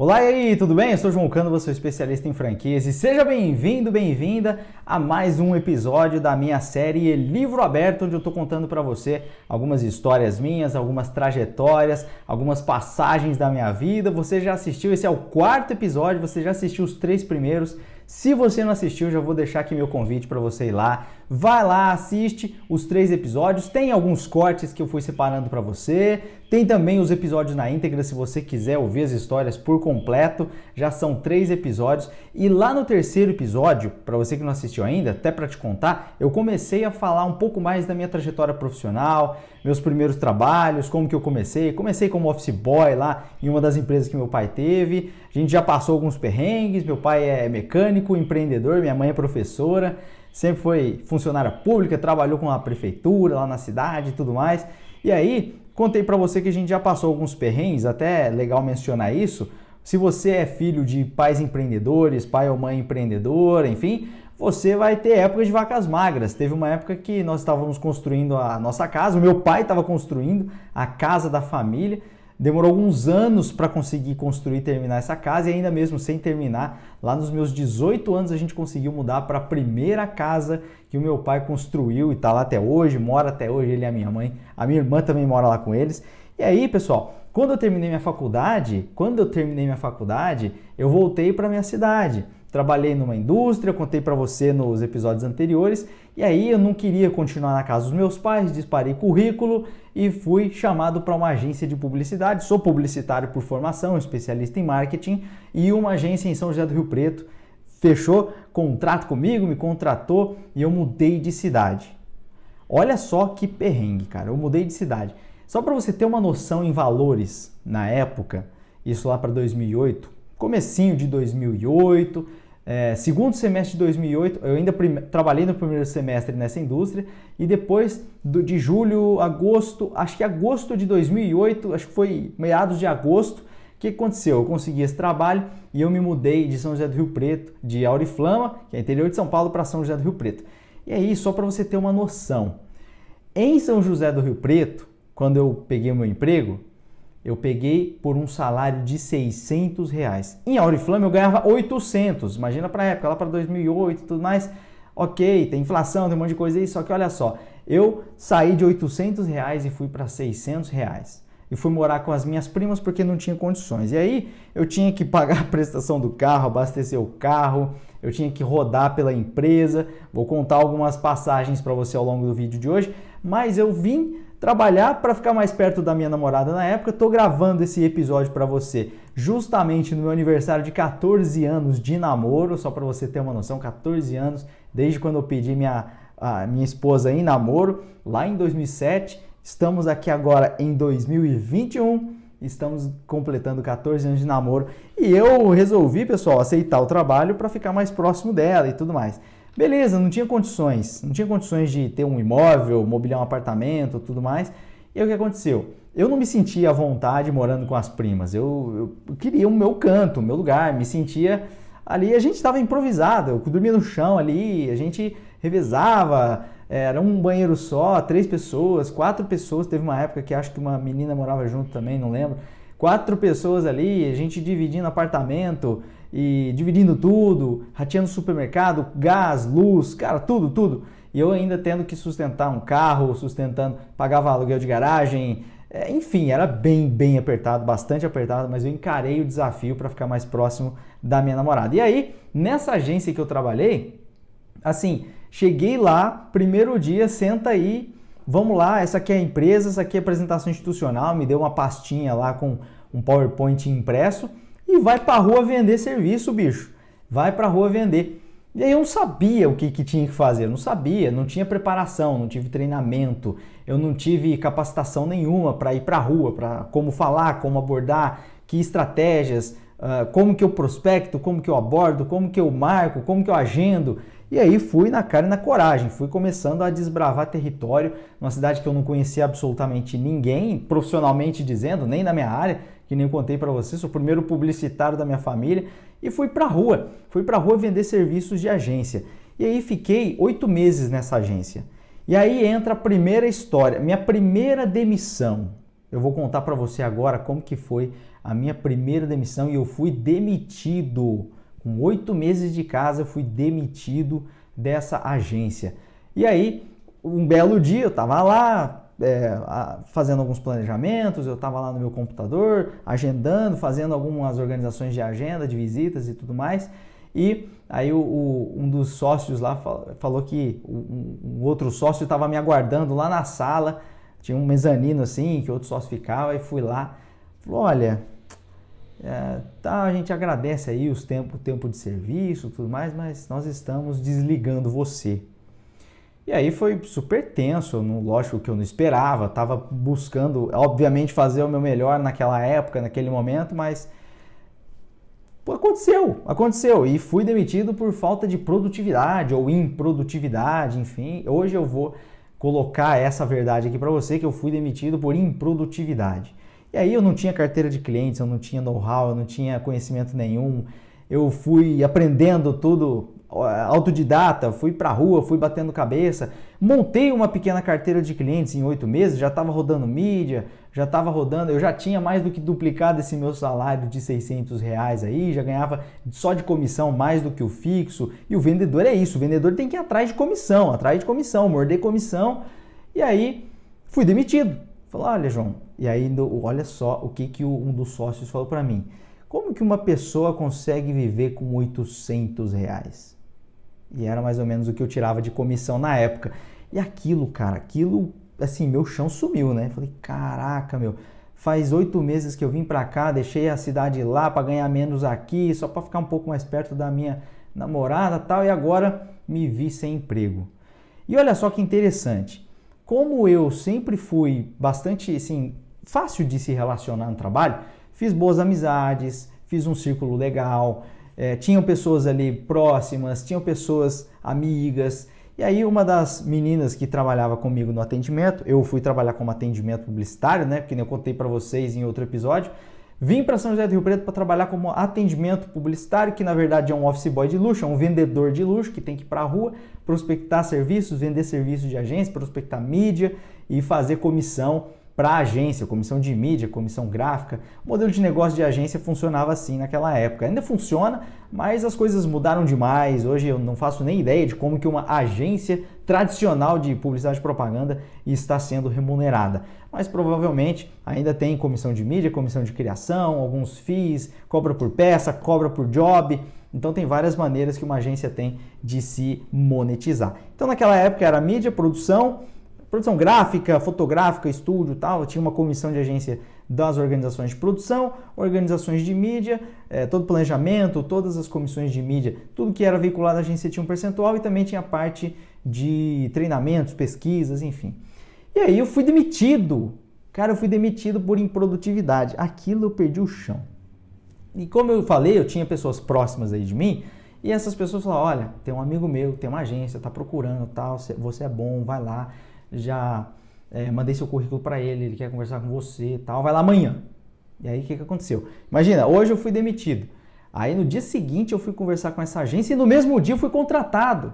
Olá, e aí, tudo bem? Eu sou o João Cano, sou especialista em franquias e seja bem-vindo, bem-vinda a mais um episódio da minha série Livro Aberto, onde eu estou contando para você algumas histórias minhas, algumas trajetórias, algumas passagens da minha vida. Você já assistiu, esse é o quarto episódio, você já assistiu os 3 primeiros. Se você não assistiu, já vou deixar aqui meu convite para você ir lá. Vai lá, assiste os 3 episódios. Tem alguns cortes que eu fui separando para você. Tem também os episódios na íntegra, se você quiser ouvir as histórias por completo. Já são 3 episódios. E lá no terceiro episódio, para você que não assistiu ainda, até para te contar, eu comecei a falar um pouco mais da minha trajetória profissional, meus primeiros trabalhos, como que eu comecei. Comecei como office boy lá em uma das empresas que meu pai teve. A gente já passou alguns perrengues. Meu pai é mecânico, empreendedor, minha mãe é professora. Sempre foi funcionária pública, trabalhou com a prefeitura lá na cidade e tudo mais. E aí, contei para você que a gente já passou alguns perrengues, até é legal mencionar isso. Se você é filho de pais empreendedores, pai ou mãe empreendedora, enfim, você vai ter épocas de vacas magras. Teve uma época que nós estávamos construindo a nossa casa, o meu pai estava construindo a casa da família. Demorou alguns anos para conseguir construir e terminar essa casa e ainda mesmo sem terminar, lá nos meus 18 anos a gente conseguiu mudar para a primeira casa que o meu pai construiu e está lá até hoje, mora até hoje, ele e a minha mãe. A minha irmã também mora lá com eles. E aí, pessoal, quando eu terminei minha faculdade, eu voltei para minha cidade. Trabalhei numa indústria, contei para você nos episódios anteriores, e aí eu não queria continuar na casa dos meus pais, disparei currículo e fui chamado para uma agência de publicidade. Sou publicitário por formação, especialista em marketing, e uma agência em São José do Rio Preto fechou contrato comigo, me contratou e eu mudei de cidade. Olha só que perrengue, cara, eu mudei de cidade. Só para você ter uma noção em valores na época, isso lá para 2008, comecinho de 2008, segundo semestre de 2008, eu ainda trabalhei no primeiro semestre nessa indústria e depois de julho, agosto, acho que agosto de 2008, acho que foi meados de agosto, o que aconteceu? Eu consegui esse trabalho e eu me mudei de São José do Rio Preto, de Auriflama, que é interior de São Paulo, para São José do Rio Preto. E aí, só para você ter uma noção, em São José do Rio Preto, quando eu peguei o meu emprego, eu peguei por um salário de R$600. Em Auriflama eu ganhava 800. Imagina para a época, lá para 2008 e tudo mais. Ok, tem inflação, tem um monte de coisa aí, só que olha só, eu saí de R$800 e fui para R$600. E fui morar com as minhas primas porque não tinha condições. E aí eu tinha que pagar a prestação do carro, abastecer o carro, eu tinha que rodar pela empresa. Vou contar algumas passagens para você ao longo do vídeo de hoje, mas eu vim trabalhar para ficar mais perto da minha namorada na época. Estou gravando esse episódio para você justamente no meu aniversário de 14 anos de namoro, só para você ter uma noção, 14 anos, desde quando eu pedi a minha esposa em namoro, lá em 2007. Estamos aqui agora em 2021, estamos completando 14 anos de namoro e eu resolvi, pessoal, aceitar o trabalho para ficar mais próximo dela e tudo mais. Beleza, não tinha condições de ter um imóvel, mobiliar um apartamento, tudo mais. E aí o que aconteceu? Eu não me sentia à vontade morando com as primas. Eu queria o meu canto, o meu lugar, me sentia ali. A gente estava improvisado, eu dormia no chão ali, a gente revezava, era um banheiro só, 3 pessoas, 4 pessoas. Teve uma época que acho que uma menina morava junto também, não lembro. 4 pessoas ali, a gente dividindo apartamento e dividindo tudo, rateando supermercado, gás, luz, cara, tudo. E eu ainda tendo que sustentar um carro, pagava aluguel de garagem, enfim, era bem apertado, bastante apertado, mas eu encarei o desafio para ficar mais próximo da minha namorada. E aí, nessa agência que eu trabalhei, assim, cheguei lá, primeiro dia, senta aí, vamos lá, essa aqui é a empresa, essa aqui é a apresentação institucional, me deu uma pastinha lá com um PowerPoint impresso e vai pra rua vender serviço, bicho. Vai pra rua vender. E aí eu não sabia o que tinha que fazer, eu não sabia, não tinha preparação, não tive treinamento, eu não tive capacitação nenhuma para ir pra rua, para como falar, como abordar, que estratégias, como que eu prospecto, como que eu abordo, como que eu marco, como que eu agendo. E aí fui na cara e na coragem, fui começando a desbravar território, numa cidade que eu não conhecia absolutamente ninguém, profissionalmente dizendo, nem na minha área, que nem eu contei para você, sou o primeiro publicitário da minha família, e fui pra rua vender serviços de agência. E aí fiquei 8 meses nessa agência. E aí entra a primeira história, minha primeira demissão. Eu vou contar para você agora como que foi a minha primeira demissão e eu fui demitido. Com 8 meses de casa, eu fui demitido dessa agência. E aí, um belo dia, eu estava lá fazendo alguns planejamentos, eu estava lá no meu computador, agendando, fazendo algumas organizações de agenda, de visitas e tudo mais. E aí um dos sócios lá falou que um outro sócio estava me aguardando lá na sala, tinha um mezanino assim, que outro sócio ficava, e fui lá, falou, olha, tá, a gente agradece aí o tempo de serviço e tudo mais, mas nós estamos desligando você. E aí foi super tenso, lógico que eu não esperava, estava buscando, obviamente, fazer o meu melhor naquela época, naquele momento, mas aconteceu e fui demitido por falta de produtividade ou improdutividade, enfim. Hoje eu vou colocar essa verdade aqui para você, que eu fui demitido por improdutividade. E aí eu não tinha carteira de clientes, eu não tinha know-how, eu não tinha conhecimento nenhum, eu fui aprendendo tudo autodidata, fui pra rua, fui batendo cabeça, montei uma pequena carteira de clientes em 8 meses, já estava rodando mídia, eu já tinha mais do que duplicado esse meu salário de R$600 aí, já ganhava só de comissão mais do que o fixo, e o vendedor é isso, o vendedor tem que ir atrás de comissão, morder comissão, e aí fui demitido. Falei, olha João, e aí olha só o que um dos sócios falou para mim, como que uma pessoa consegue viver com R$800? E era mais ou menos o que eu tirava de comissão na época. E aquilo, assim, meu chão sumiu, né? Falei, caraca, meu, faz 8 meses que eu vim pra cá, deixei a cidade lá pra ganhar menos aqui, só pra ficar um pouco mais perto da minha namorada e tal, e agora me vi sem emprego. E olha só que interessante, como eu sempre fui bastante, assim, fácil de se relacionar no trabalho, fiz boas amizades, fiz um círculo legal, tinham pessoas ali próximas, tinham pessoas amigas. E aí uma das meninas que trabalhava comigo no atendimento, eu fui trabalhar como atendimento publicitário, né? Porque eu contei para vocês em outro episódio. Vim para São José do Rio Preto para trabalhar como atendimento publicitário, que na verdade é um office boy de luxo, é um vendedor de luxo que tem que ir para a rua, prospectar serviços, vender serviços de agência, prospectar mídia e fazer comissão para a agência, comissão de mídia, comissão gráfica. O modelo de negócio de agência funcionava assim naquela época. Ainda funciona, mas as coisas mudaram demais. Hoje eu não faço nem ideia de como que uma agência tradicional de publicidade e propaganda está sendo remunerada. Mas provavelmente ainda tem comissão de mídia, comissão de criação, alguns FIIs, cobra por peça, cobra por job. Então tem várias maneiras que uma agência tem de se monetizar. Então naquela época era mídia, produção gráfica, fotográfica, estúdio e tal, tinha uma comissão de agência das organizações de produção, organizações de mídia, todo planejamento, todas as comissões de mídia, tudo que era veiculado na agência tinha um percentual e também tinha a parte de treinamentos, pesquisas, enfim. E aí eu fui demitido, eu fui demitido por improdutividade, aquilo eu perdi o chão. E como eu falei, eu tinha pessoas próximas aí de mim, e essas pessoas falaram, olha, tem um amigo meu, tem uma agência, tá procurando, tal, você é bom, vai lá. Já mandei seu currículo para ele quer conversar com você e tal, vai lá amanhã. E aí o que aconteceu? Imagina, hoje eu fui demitido. Aí no dia seguinte eu fui conversar com essa agência e no mesmo dia eu fui contratado.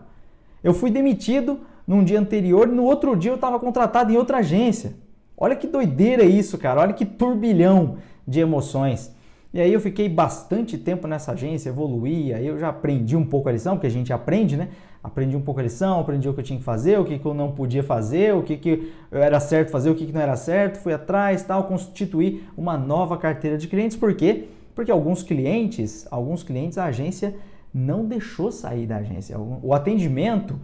Eu fui demitido num dia anterior e no outro dia eu estava contratado em outra agência. Olha que doideira isso, cara. Olha que turbilhão de emoções. E aí eu fiquei bastante tempo nessa agência, evoluí, aí eu já aprendi um pouco a lição, porque a gente aprende, né? Aprendi um pouco a lição, aprendi o que eu tinha que fazer, o que eu não podia fazer, o que era certo fazer, o que não era certo, fui atrás, tal, constituí uma nova carteira de clientes. Por quê? Porque alguns clientes a agência não deixou sair da agência. O atendimento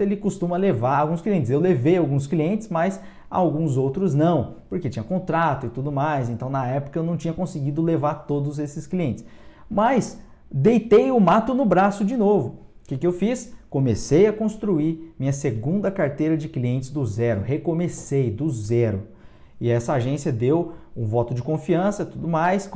ele costuma levar alguns clientes. Eu levei alguns clientes, mas alguns outros não, porque tinha contrato e tudo mais. Então, na época, eu não tinha conseguido levar todos esses clientes. Mas deitei o mato no braço de novo. O que eu fiz? Comecei a construir minha segunda carteira de clientes do zero. Recomecei do zero. E essa agência deu um voto de confiança e tudo mais.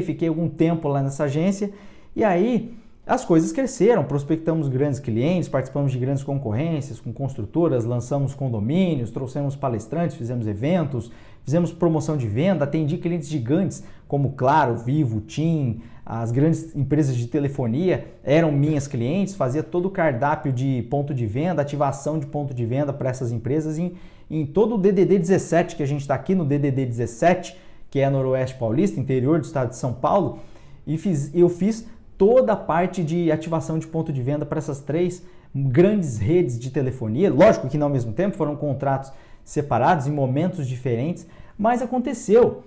Fiquei algum tempo lá nessa agência. E aí as coisas cresceram, prospectamos grandes clientes, participamos de grandes concorrências com construtoras, lançamos condomínios, trouxemos palestrantes, fizemos eventos, fizemos promoção de venda, atendi clientes gigantes como Claro, Vivo, TIM, as grandes empresas de telefonia eram minhas clientes, fazia todo o cardápio de ponto de venda, ativação de ponto de venda para essas empresas em todo o DDD 17, que a gente está aqui no DDD 17, que é Noroeste Paulista, interior do estado de São Paulo, e eu fiz toda a parte de ativação de ponto de venda para essas 3 grandes redes de telefonia. Lógico que não ao mesmo tempo, foram contratos separados em momentos diferentes, mas aconteceu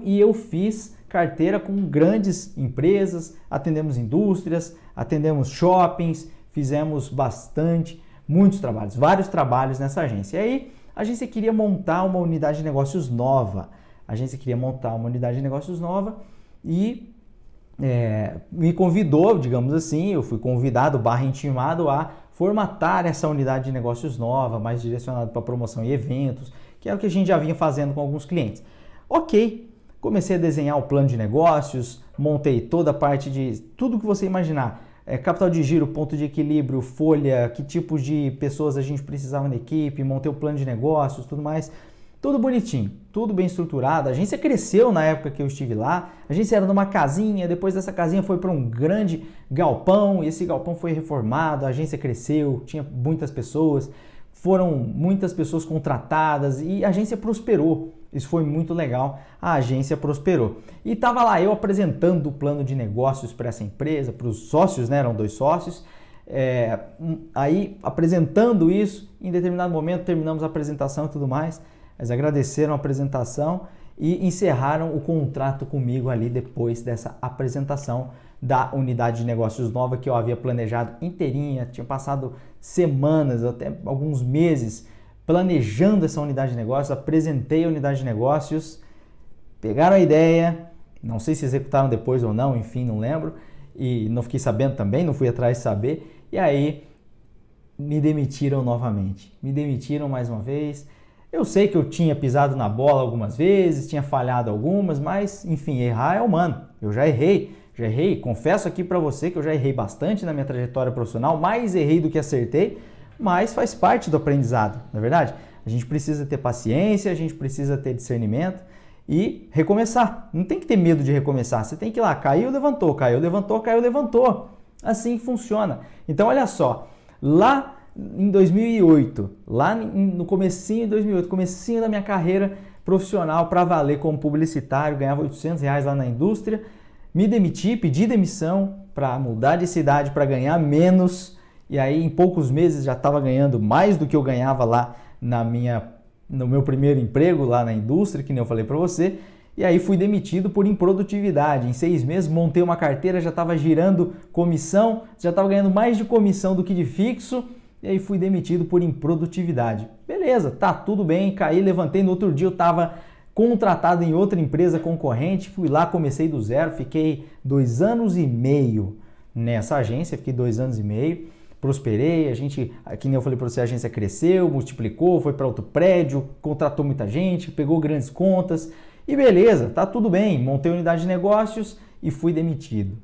e eu fiz carteira com grandes empresas, atendemos indústrias, atendemos shoppings, fizemos muitos trabalhos, vários trabalhos nessa agência. E aí a agência queria montar uma unidade de negócios nova. E me convidou, digamos assim, eu fui convidado, intimado a formatar essa unidade de negócios nova, mais direcionada para promoção e eventos, que é o que a gente já vinha fazendo com alguns clientes. Ok, comecei a desenhar o plano de negócios, montei toda a parte de tudo que você imaginar, capital de giro, ponto de equilíbrio, folha, que tipos de pessoas a gente precisava na equipe, montei o plano de negócios, tudo mais. Tudo bonitinho, tudo bem estruturado. A agência cresceu na época que eu estive lá. A agência era numa casinha, depois dessa casinha foi para um grande galpão e esse galpão foi reformado. A agência cresceu, tinha muitas pessoas, foram muitas pessoas contratadas e a agência prosperou. Isso foi muito legal, a agência prosperou. E estava lá eu apresentando o plano de negócios para essa empresa, para os sócios, né? Eram 2 sócios. Aí apresentando isso, em determinado momento terminamos a apresentação e tudo mais. Eles agradeceram a apresentação e encerraram o contrato comigo ali depois dessa apresentação da unidade de negócios nova que eu havia planejado inteirinha. Tinha passado semanas, até alguns meses, planejando essa unidade de negócios. Apresentei a unidade de negócios, pegaram a ideia, não sei se executaram depois ou não, enfim, não lembro. E não fiquei sabendo também, não fui atrás de saber. E aí me demitiram novamente, me demitiram mais uma vez. Eu sei que eu tinha pisado na bola algumas vezes, tinha falhado algumas, mas enfim, errar é humano. Eu já errei. Confesso aqui para você que eu já errei bastante na minha trajetória profissional, mais errei do que acertei, mas faz parte do aprendizado, não é verdade? A gente precisa ter paciência, a gente precisa ter discernimento e recomeçar. Não tem que ter medo de recomeçar, você tem que ir lá, caiu, levantou, caiu, levantou, caiu, levantou. Assim funciona. Então olha só, lá em 2008, lá no comecinho de 2008, comecinho da minha carreira profissional para valer como publicitário, ganhava R$800 lá na indústria, me demiti, pedi demissão para mudar de cidade, para ganhar menos, e aí em poucos meses já estava ganhando mais do que eu ganhava lá no meu primeiro emprego lá na indústria, que nem eu falei para você, e aí fui demitido por improdutividade. Em 6 meses montei uma carteira, já estava girando comissão, já estava ganhando mais de comissão do que de fixo, e aí fui demitido por improdutividade. Beleza, tá tudo bem, caí, levantei, no outro dia eu estava contratado em outra empresa concorrente, fui lá, comecei do zero, fiquei 2 anos e meio nessa agência, prosperei, que nem eu falei para você, a agência cresceu, multiplicou, foi para outro prédio, contratou muita gente, pegou grandes contas, e beleza, tá tudo bem, montei a unidade de negócios e fui demitido.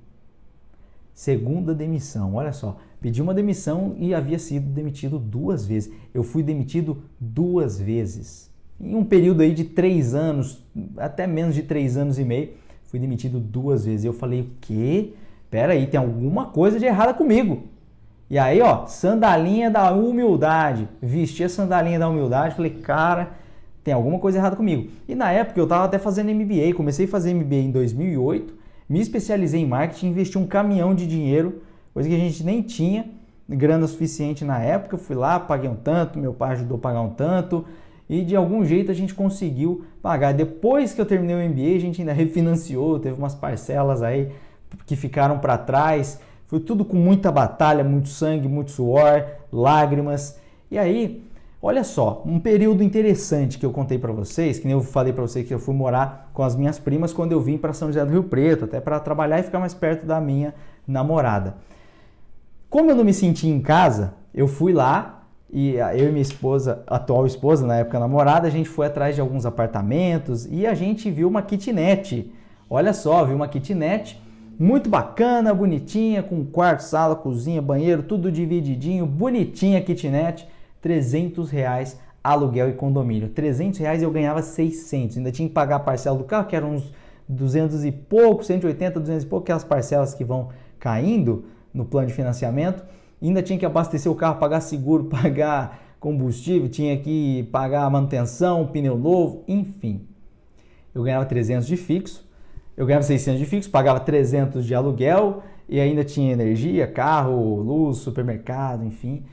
Segunda demissão, olha só, pedi uma demissão e havia sido demitido 2 vezes. Eu fui demitido 2 vezes. Em um período aí de 3 anos, até menos de 3 anos e meio, fui demitido 2 vezes. Eu falei, o quê? Pera aí, tem alguma coisa de errada comigo. E aí, ó, sandalinha da humildade. Vesti a sandalinha da humildade, falei, cara, tem alguma coisa errada comigo. E na época eu estava até fazendo MBA, comecei a fazer MBA em 2008, me especializei em marketing, investi um caminhão de dinheiro, coisa que a gente nem tinha grana suficiente na época. Eu fui lá, paguei um tanto, meu pai ajudou a pagar um tanto e de algum jeito a gente conseguiu pagar. Depois que eu terminei o MBA, a gente ainda refinanciou, teve umas parcelas aí que ficaram para trás. Foi tudo com muita batalha, muito sangue, muito suor, lágrimas. E aí, olha só, um período interessante que eu contei para vocês, que nem eu falei para vocês que eu fui morar com as minhas primas quando eu vim para São José do Rio Preto, até para trabalhar e ficar mais perto da minha namorada. Como eu não me senti em casa, eu fui lá e eu e minha esposa, atual esposa, na época namorada, a gente foi atrás de alguns apartamentos e a gente viu uma kitnet. Olha só, viu uma kitnet muito bacana, bonitinha, com quarto, sala, cozinha, banheiro, tudo divididinho, bonitinha a kitnet. R$300 aluguel e condomínio. R$300 eu ganhava 600. Ainda tinha que pagar a parcela do carro, que eram uns 200 e pouco, 180, 200 e pouco, aquelas parcelas que vão caindo no plano de financiamento. Ainda tinha que abastecer o carro, pagar seguro, pagar combustível, tinha que pagar a manutenção, pneu novo, enfim. eu ganhava 300 de fixo, eu ganhava 600 de fixo, pagava 300 de aluguel e ainda tinha energia, carro, luz, supermercado, enfim.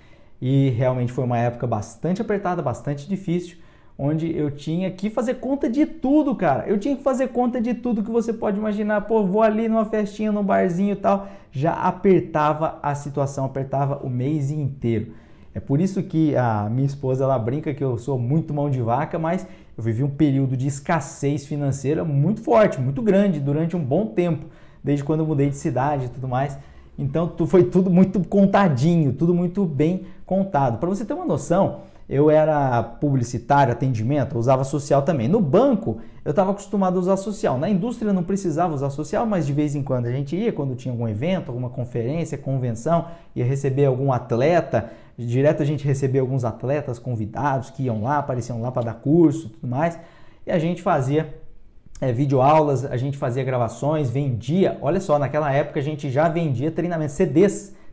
E realmente foi uma época bastante apertada, bastante difícil, onde eu tinha que fazer conta de tudo, cara. Eu tinha que fazer conta de tudo que você pode imaginar. Pô, vou ali numa festinha, num barzinho e tal. Já apertava a situação, apertava o mês inteiro. É por isso que a minha esposa, ela brinca que eu sou muito mão de vaca, mas eu vivi um período de escassez financeira muito forte, muito grande, durante um bom tempo, desde quando eu mudei de cidade e tudo mais. Então foi tudo muito contadinho, tudo muito bem contado. Para você ter uma noção, eu era publicitário, atendimento, eu usava social também. No banco, eu estava acostumado a usar social. Na indústria, eu não precisava usar social, mas de vez em quando a gente ia, quando tinha algum evento, alguma conferência, convenção, ia receber algum atleta. Direto a gente recebia alguns atletas convidados que iam lá, apareciam lá para dar curso e tudo mais. E a gente fazia videoaulas, a gente fazia gravações, vendia. Olha só, naquela época a gente já vendia treinamentos,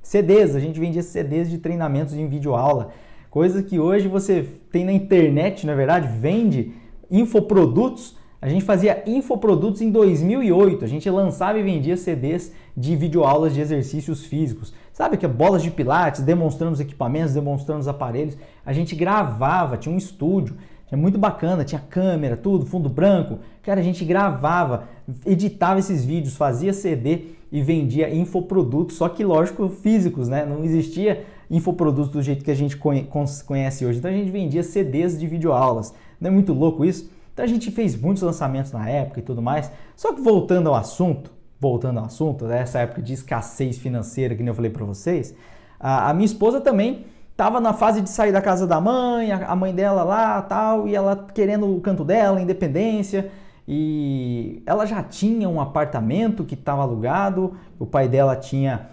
CDs, a gente vendia CDs de treinamentos em videoaula. Coisa que hoje você tem na internet, na verdade, vende infoprodutos. A gente fazia infoprodutos em 2008, a gente lançava e vendia CDs de videoaulas de exercícios físicos. Sabe que bolas de pilates, demonstrando os equipamentos, demonstrando os aparelhos. A gente gravava, tinha um estúdio, é muito bacana, tinha câmera, tudo, fundo branco. Cara, a gente gravava, editava esses vídeos, fazia CD e vendia infoprodutos, só que lógico, físicos, né? Não existia infoprodutos do jeito que a gente conhece hoje. Então a gente vendia CDs de videoaulas. Não é muito louco isso? Então a gente fez muitos lançamentos na época e tudo mais. Só que voltando ao assunto, dessa época de escassez financeira que nem eu falei para vocês, a minha esposa também estava na fase de sair da casa da mãe, a mãe dela lá tal, e ela querendo o canto dela, independência, e ela já tinha um apartamento que estava alugado, o pai dela tinha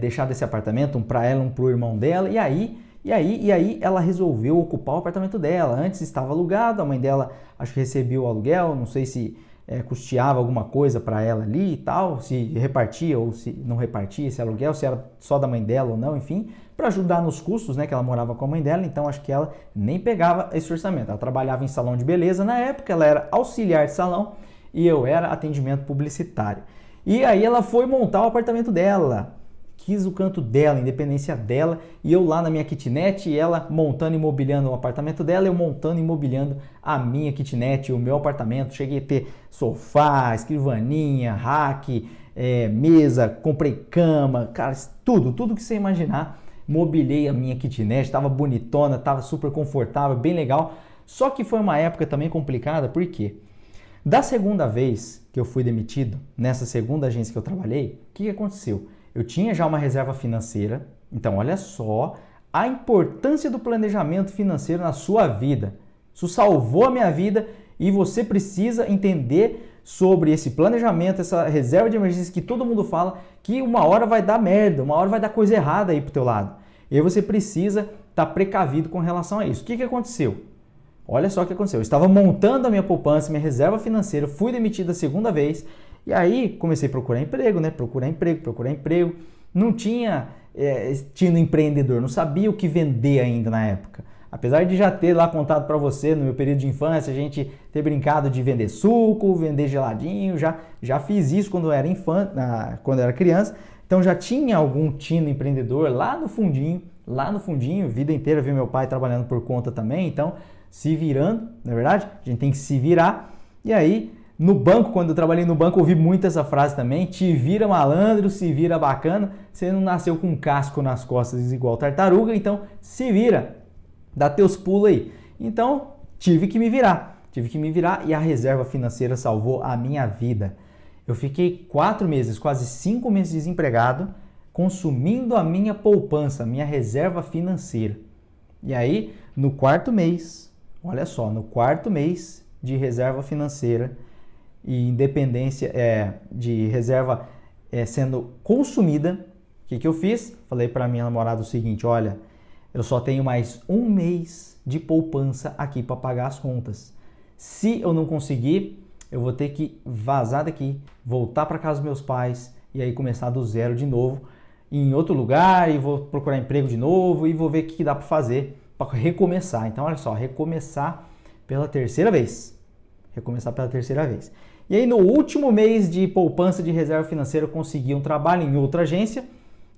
deixado esse apartamento, um para ela, um para o irmão dela, e aí ela resolveu ocupar o apartamento dela. Antes estava alugado, a mãe dela acho que recebia o aluguel, não sei se custeava alguma coisa para ela ali e tal, se repartia ou se não repartia esse aluguel, se era só da mãe dela ou não, enfim, para ajudar nos custos, né, que ela morava com a mãe dela. Então acho que ela nem pegava esse orçamento. Ela trabalhava em salão de beleza na época, ela era auxiliar de salão e eu era atendimento publicitário. E aí ela foi montar o apartamento dela, quis o canto dela, a independência dela, e eu lá na minha kitnet, e ela montando e mobiliando o apartamento dela, eu montando e mobiliando a minha kitnet, o meu apartamento. Cheguei a ter sofá, escrivaninha, rack, mesa, comprei cama, cara, tudo que você imaginar. Mobilei a minha kitnet, estava bonitona, estava super confortável, bem legal. Só que foi uma época também complicada, por quê? Da segunda vez que eu fui demitido, nessa segunda agência que eu trabalhei, o que aconteceu? Eu tinha já uma reserva financeira, então olha só a importância do planejamento financeiro na sua vida. Isso salvou a minha vida e você precisa entender sobre esse planejamento, essa reserva de emergência que todo mundo fala, que uma hora vai dar merda, uma hora vai dar coisa errada aí pro teu lado. E aí você precisa estar precavido com relação a isso. O que aconteceu? Olha só o que aconteceu. Eu estava montando a minha poupança, minha reserva financeira, fui demitido a segunda vez. E aí comecei a procurar emprego, né? Procurar emprego. Não tinha estilo empreendedor, não sabia o que vender ainda na época. Apesar de já ter lá contado para você, no meu período de infância, a gente ter brincado de vender suco, vender geladinho, já fiz isso quando eu era quando eu era criança. Então já tinha algum tino empreendedor lá no fundinho, vida inteira vi meu pai trabalhando por conta também, então se virando, na verdade, a gente tem que se virar. E aí, no banco, quando eu trabalhei no banco, eu ouvi muito essa frase também: te vira malandro, se vira bacana. Você não nasceu com um casco nas costas igual tartaruga, então se vira, dá teus pulos aí. Então, tive que me virar e a reserva financeira salvou a minha vida. Eu fiquei 4 meses, quase 5 meses desempregado, consumindo a minha poupança, a minha reserva financeira. E aí, no quarto mês, olha só, no quarto mês de reserva financeira e independência de reserva sendo consumida, o que eu fiz? Falei para minha namorada o seguinte: olha, eu só tenho mais 1 mês de poupança aqui para pagar as contas. Se eu não conseguir, eu vou ter que vazar daqui, voltar para casa dos meus pais e aí começar do zero de novo em outro lugar, e vou procurar emprego de novo e vou ver o que dá para fazer para recomeçar. Então olha só, recomeçar pela terceira vez. recomeçar pela terceira vez. E aí no último mês de poupança de reserva financeira eu consegui um trabalho em outra agência.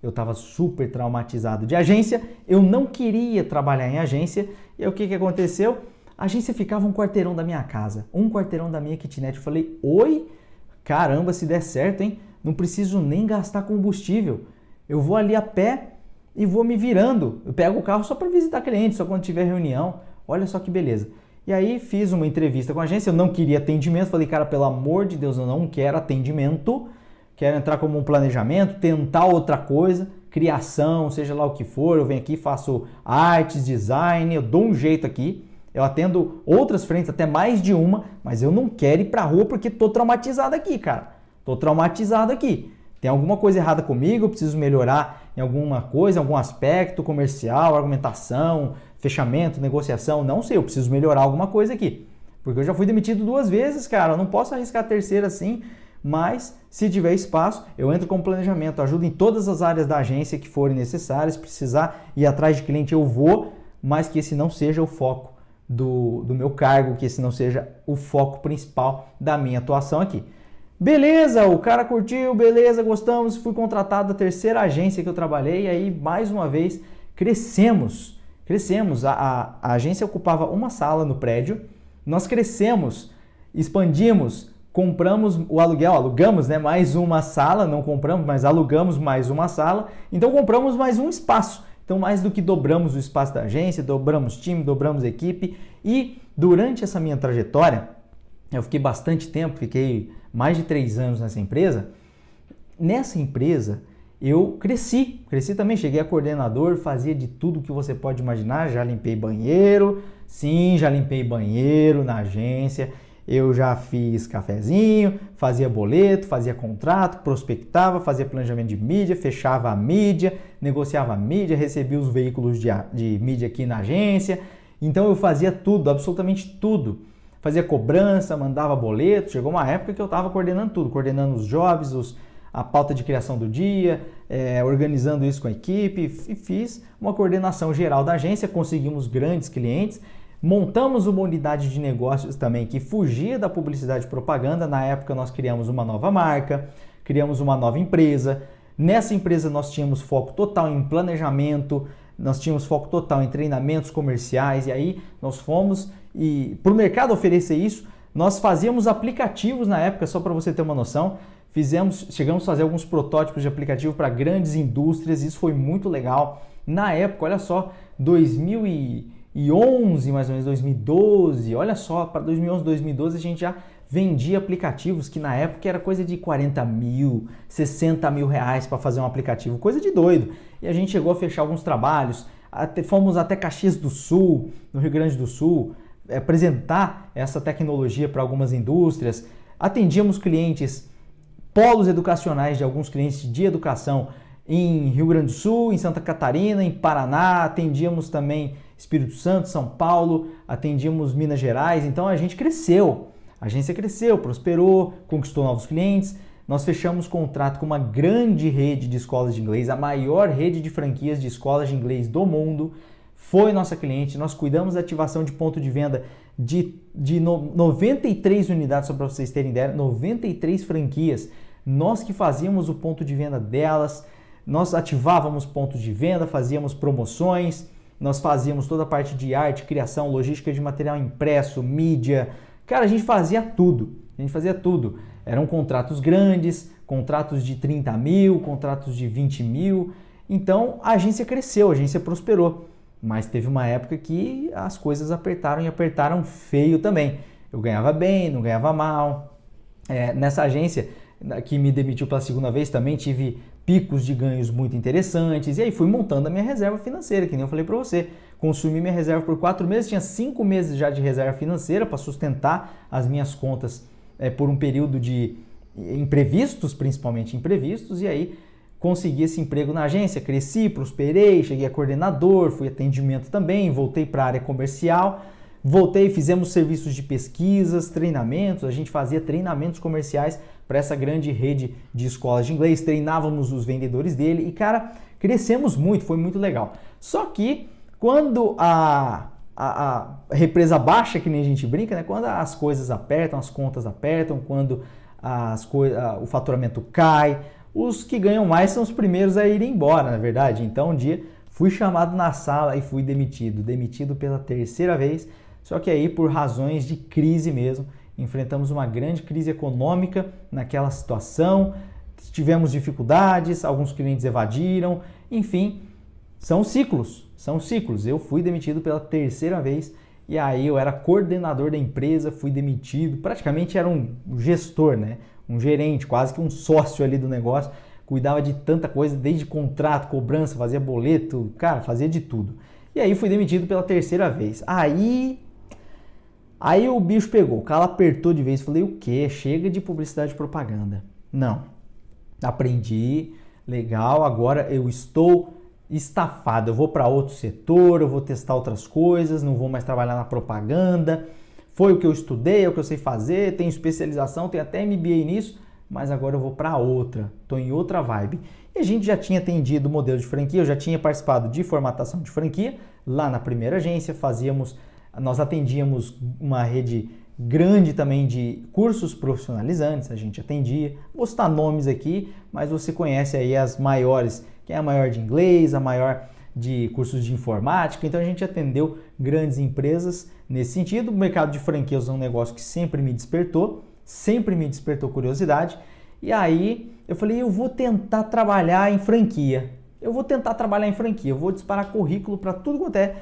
Eu estava super traumatizado de agência, eu não queria trabalhar em agência. E aí o que aconteceu? A agência ficava um quarteirão da minha casa, um quarteirão da minha kitnet. Eu falei, oi, caramba, se der certo, hein? Não preciso nem gastar combustível. Eu vou ali a pé e vou me virando. Eu pego o carro só para visitar clientes, só quando tiver reunião. Olha só que beleza. E aí fiz uma entrevista com a agência, eu não queria atendimento. Falei, cara, pelo amor de Deus, eu não quero atendimento. Quero entrar como um planejamento, tentar outra coisa, criação, seja lá o que for. Eu venho aqui, faço artes, design, eu dou um jeito aqui. Eu atendo outras frentes, até mais de uma, mas eu não quero ir pra rua porque tô traumatizado aqui, cara. Tô traumatizado aqui. Tem alguma coisa errada comigo, eu preciso melhorar em alguma coisa, em algum aspecto comercial, argumentação, fechamento, negociação, não sei, eu preciso melhorar alguma coisa aqui. Porque eu já fui demitido 2 vezes, cara, eu não posso arriscar a terceira assim, mas se tiver espaço, eu entro com planejamento, ajudo em todas as áreas da agência que forem necessárias, precisar ir atrás de cliente eu vou, mas que esse não seja o foco do meu cargo, que esse não seja o foco principal da minha atuação aqui. Beleza, o cara curtiu, beleza, gostamos, fui contratado da terceira agência que eu trabalhei e aí mais uma vez crescemos. A agência ocupava uma sala no prédio, nós crescemos, expandimos, compramos o aluguel, alugamos, né, mais uma sala, não compramos, mas alugamos mais uma sala, então compramos mais um espaço. Então, mais do que dobramos o espaço da agência, dobramos time, dobramos equipe. E durante essa minha trajetória, eu fiquei bastante tempo, fiquei mais de 3 anos nessa empresa. Nessa empresa, eu cresci também, cheguei a coordenador, fazia de tudo que você pode imaginar. Já limpei banheiro, sim, já limpei banheiro na agência. Eu já fiz cafezinho, fazia boleto, fazia contrato, prospectava, fazia planejamento de mídia, fechava a mídia, negociava a mídia, recebia os veículos de mídia aqui na agência. Então eu fazia tudo, absolutamente tudo. Fazia cobrança, mandava boleto. Chegou uma época que eu estava coordenando tudo, coordenando os jobs, a pauta de criação do dia, organizando isso com a equipe. E fiz uma coordenação geral da agência, conseguimos grandes clientes. Montamos uma unidade de negócios também que fugia da publicidade e propaganda. Na época nós criamos uma nova marca, criamos uma nova empresa. Nessa empresa nós tínhamos foco total em planejamento, nós tínhamos foco total em treinamentos comerciais e aí nós fomos e para o mercado oferecer isso, nós fazíamos aplicativos na época, só para você ter uma noção. Chegamos a fazer alguns protótipos de aplicativo para grandes indústrias, isso foi muito legal. Na época, olha só, 2011, mais ou menos 2012, olha só, para 2011, 2012 a gente já vendia aplicativos que na época era coisa de 40 mil, 60 mil reais para fazer um aplicativo, coisa de doido. E a gente chegou a fechar alguns trabalhos, fomos até Caxias do Sul, no Rio Grande do Sul, apresentar essa tecnologia para algumas indústrias. Atendíamos clientes, polos educacionais de alguns clientes de educação em Rio Grande do Sul, em Santa Catarina, em Paraná, atendíamos também Espírito Santo, São Paulo, atendíamos Minas Gerais. Então a gente cresceu, a agência cresceu, prosperou, conquistou novos clientes. Nós fechamos contrato com uma grande rede de escolas de inglês, a maior rede de franquias de escolas de inglês do mundo. Foi nossa cliente, nós cuidamos da ativação de ponto de venda de 93 unidades, só para vocês terem ideia, 93 franquias. Nós que fazíamos o ponto de venda delas, nós ativávamos pontos de venda, fazíamos promoções, nós fazíamos toda a parte de arte, criação, logística de material impresso, mídia. Cara, a gente fazia tudo, Eram contratos grandes, contratos de 30 mil, contratos de 20 mil. Então a agência cresceu, a agência prosperou. Mas teve uma época que as coisas apertaram e apertaram feio também. Eu ganhava bem, não ganhava mal. Nessa agência que me demitiu pela segunda vez também tive picos de ganhos muito interessantes. E aí fui montando a minha reserva financeira, que nem eu falei para você. Consumi minha reserva por 4 meses, tinha 5 meses já de reserva financeira para sustentar as minhas contas por um período de imprevistos, principalmente imprevistos. E aí consegui esse emprego na agência, cresci, prosperei, cheguei a coordenador, fui atendimento também, voltei para a área comercial, fizemos serviços de pesquisas, treinamentos, a gente fazia treinamentos comerciais para essa grande rede de escolas de inglês, treinávamos os vendedores dele e, cara, crescemos muito, foi muito legal. Só que quando a a represa baixa, que nem a gente brinca, né? Quando as coisas apertam, as contas apertam, quando o faturamento cai, os que ganham mais são os primeiros a irem embora, na verdade. Então, um dia fui chamado na sala e fui demitido pela terceira vez, só que aí por razões de crise mesmo. Enfrentamos uma grande crise econômica naquela situação, tivemos dificuldades, alguns clientes evadiram, enfim, são ciclos. Eu fui demitido pela terceira vez e aí eu era coordenador da empresa, fui demitido, praticamente era um gestor, né? Um gerente, quase que um sócio ali do negócio, cuidava de tanta coisa, desde contrato, cobrança, fazia boleto, cara, fazia de tudo. E aí fui demitido pela terceira vez. Aí o bicho pegou, o cara apertou de vez, falei, o quê? Chega de publicidade e propaganda. Não, aprendi, legal, agora eu estou estafado, eu vou para outro setor, eu vou testar outras coisas, não vou mais trabalhar na propaganda, foi o que eu estudei, é o que eu sei fazer, tenho especialização, tenho até MBA nisso, mas agora eu vou para outra, estou em outra vibe. E a gente já tinha atendido o modelo de franquia, eu já tinha participado de formatação de franquia, lá na primeira agência, nós atendíamos uma rede grande também de cursos profissionalizantes, a gente atendia, vou citar nomes aqui, mas você conhece aí as maiores, quem é a maior de inglês, a maior de cursos de informática, então a gente atendeu grandes empresas nesse sentido. O mercado de franquias é um negócio que sempre me despertou curiosidade, e aí eu falei, eu vou tentar trabalhar em franquia, eu vou disparar currículo para tudo quanto é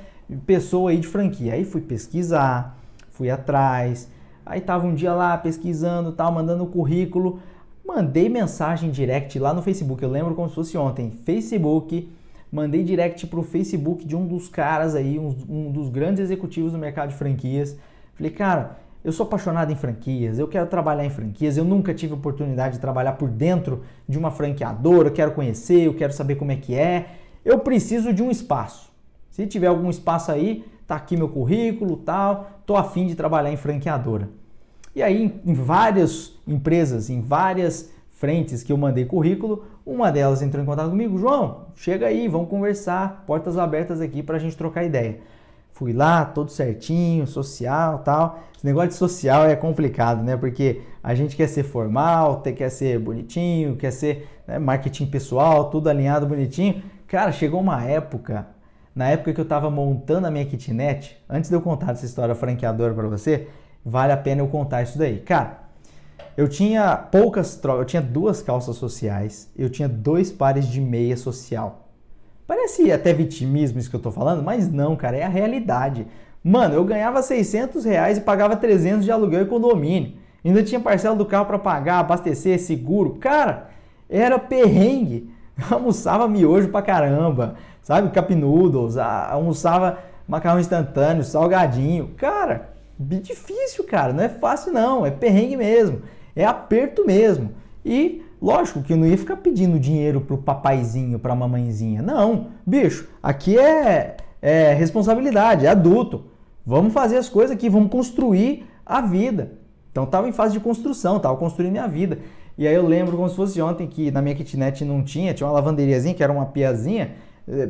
pessoa aí de franquia. Aí fui pesquisar, fui atrás, aí tava um dia lá pesquisando, tal, mandando o currículo, mandei mensagem direct lá no Facebook, eu lembro como se fosse ontem, Facebook, mandei direct pro Facebook de um dos caras aí, um dos grandes executivos do mercado de franquias. Falei, cara, eu sou apaixonado em franquias, eu quero trabalhar em franquias, eu nunca tive oportunidade de trabalhar por dentro de uma franqueadora, eu quero conhecer, eu quero saber como é que é, eu preciso de um espaço. Se tiver algum espaço aí, tá aqui meu currículo, tal, tô a fim de trabalhar em franqueadora. E aí, em várias empresas, em várias frentes que eu mandei currículo, uma delas entrou em contato comigo, João, chega aí, vamos conversar, portas abertas aqui pra gente trocar ideia. Fui lá, todo certinho, social, tal. Esse negócio de social é complicado, né? Porque a gente quer ser formal, quer ser bonitinho, quer ser, né, marketing pessoal, tudo alinhado, bonitinho. Cara, chegou uma época, na época que eu tava montando a minha kitnet, antes de eu contar essa história franqueadora pra você, vale a pena eu contar isso daí. Cara, eu tinha poucas trocas, eu tinha 2 calças sociais, eu tinha 2 pares de meia social. Parece até vitimismo isso que eu tô falando, mas não, cara, é a realidade. Mano, eu ganhava R$600 e pagava 300 de aluguel e condomínio. Ainda tinha parcela do carro para pagar, abastecer, seguro. Cara, era perrengue. Eu almoçava miojo pra caramba, sabe? Cup noodles, almoçava macarrão instantâneo, salgadinho. Cara, difícil, cara, não é fácil não, é perrengue mesmo, é aperto mesmo. E lógico que eu não ia ficar pedindo dinheiro pro papaizinho, pra mamãezinha. Não, bicho, aqui é responsabilidade, é adulto. Vamos fazer as coisas aqui, vamos construir a vida. Então tava em fase de construção, tava construindo minha vida. E aí eu lembro como se fosse ontem que na minha kitnet não tinha uma lavanderiazinha, que era uma piazinha,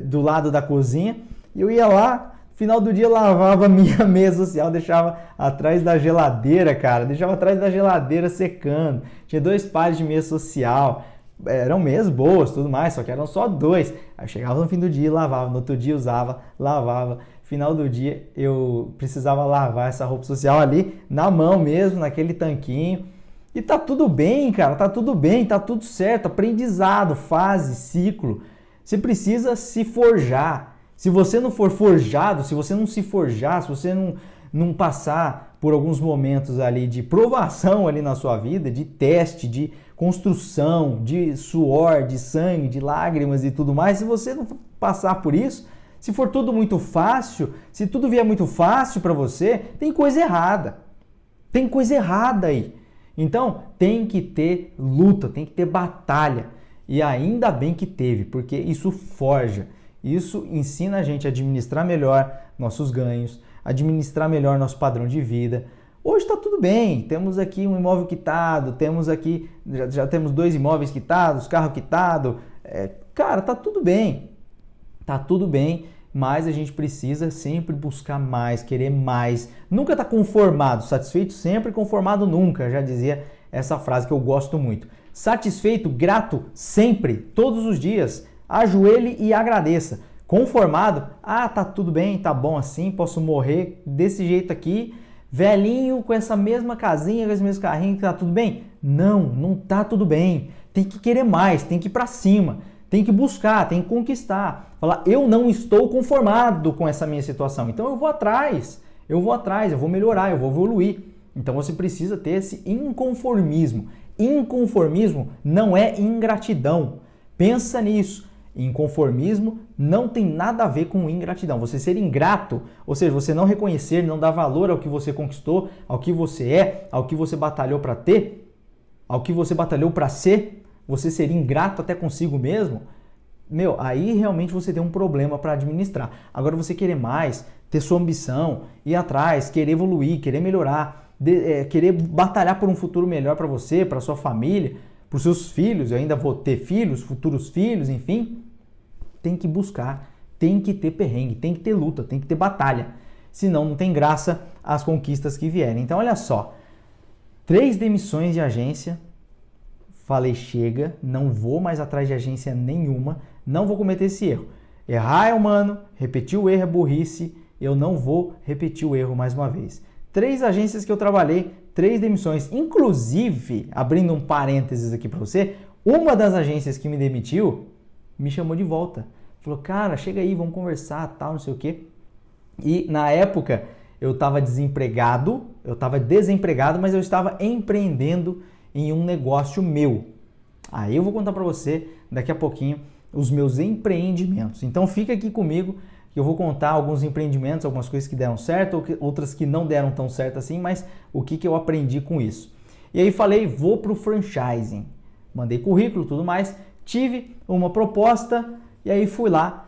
do lado da cozinha. E eu ia lá, final do dia lavava a minha meia social, deixava atrás da geladeira, cara. Deixava atrás da geladeira secando. Tinha 2 pares de meia social. Eram meias boas, tudo mais, só que eram só 2. Aí chegava no fim do dia, lavava. No outro dia usava, lavava. Final do dia eu precisava lavar essa roupa social ali na mão mesmo, naquele tanquinho. E tá tudo bem, cara. Tá tudo bem, tá tudo certo. Aprendizado, fase, ciclo. Você precisa se forjar. Se você não for forjado, se você não se forjar, se você não passar por alguns momentos ali de provação ali na sua vida, de teste, de construção, de suor, de sangue, de lágrimas e tudo mais, se você não passar por isso, se for tudo muito fácil, se tudo vier muito fácil para você, tem coisa errada. Tem coisa errada aí. Então, tem que ter luta, tem que ter batalha. E ainda bem que teve, porque isso forja. Isso ensina a gente a administrar melhor nossos ganhos, administrar melhor nosso padrão de vida. Hoje está tudo bem, temos aqui um imóvel quitado, temos aqui, já temos 2 imóveis quitados, carro quitado. Cara, tá tudo bem. Tá tudo bem mas a gente precisa sempre buscar mais, querer mais. Nunca tá conformado, satisfeito sempre, conformado nunca, já dizia essa frase que eu gosto muito. Satisfeito, grato sempre, todos os dias, ajoelhe e agradeça. Conformado, tá tudo bem, tá bom assim, posso morrer desse jeito aqui, velhinho com essa mesma casinha, com esse mesmo carrinho, tá tudo bem? Não tá tudo bem. Tem que querer mais, tem que ir pra cima, tem que buscar, tem que conquistar. Falar, eu não estou conformado com essa minha situação, então eu vou atrás, eu vou melhorar, eu vou evoluir. Então você precisa ter esse inconformismo. Inconformismo não é ingratidão. Pensa nisso. Inconformismo não tem nada a ver com ingratidão. Você ser ingrato, ou seja, você não reconhecer, não dar valor ao que você conquistou, ao que você é, ao que você batalhou para ter, ao que você batalhou para ser, você ser ingrato até consigo mesmo, aí realmente você tem um problema para administrar. Agora você querer mais, ter sua ambição, ir atrás, querer evoluir, querer melhorar, querer batalhar por um futuro melhor para você, para sua família, para os seus filhos, eu ainda vou ter filhos, futuros filhos, enfim, tem que buscar, tem que ter perrengue, tem que ter luta, tem que ter batalha. Senão não tem graça as conquistas que vierem. Então olha só, 3 demissões de agência, falei chega, não vou mais atrás de agência nenhuma, não vou cometer esse erro. Errar é humano, repetir o erro é burrice, eu não vou repetir o erro mais uma vez. 3 agências que eu trabalhei, 3 demissões. Inclusive, abrindo um parênteses aqui para você, uma das agências que me demitiu me chamou de volta. Falou, cara, chega aí, vamos conversar, tal, não sei o quê. E na época eu estava desempregado, mas eu estava empreendendo em um negócio meu. Aí eu vou contar para você daqui a pouquinho os meus empreendimentos. Então fica aqui comigo que eu vou contar alguns empreendimentos, algumas coisas que deram certo, outras que não deram tão certo assim, mas o que eu aprendi com isso. E aí falei, vou para o franchising. Mandei currículo, tudo mais, tive uma proposta e aí fui lá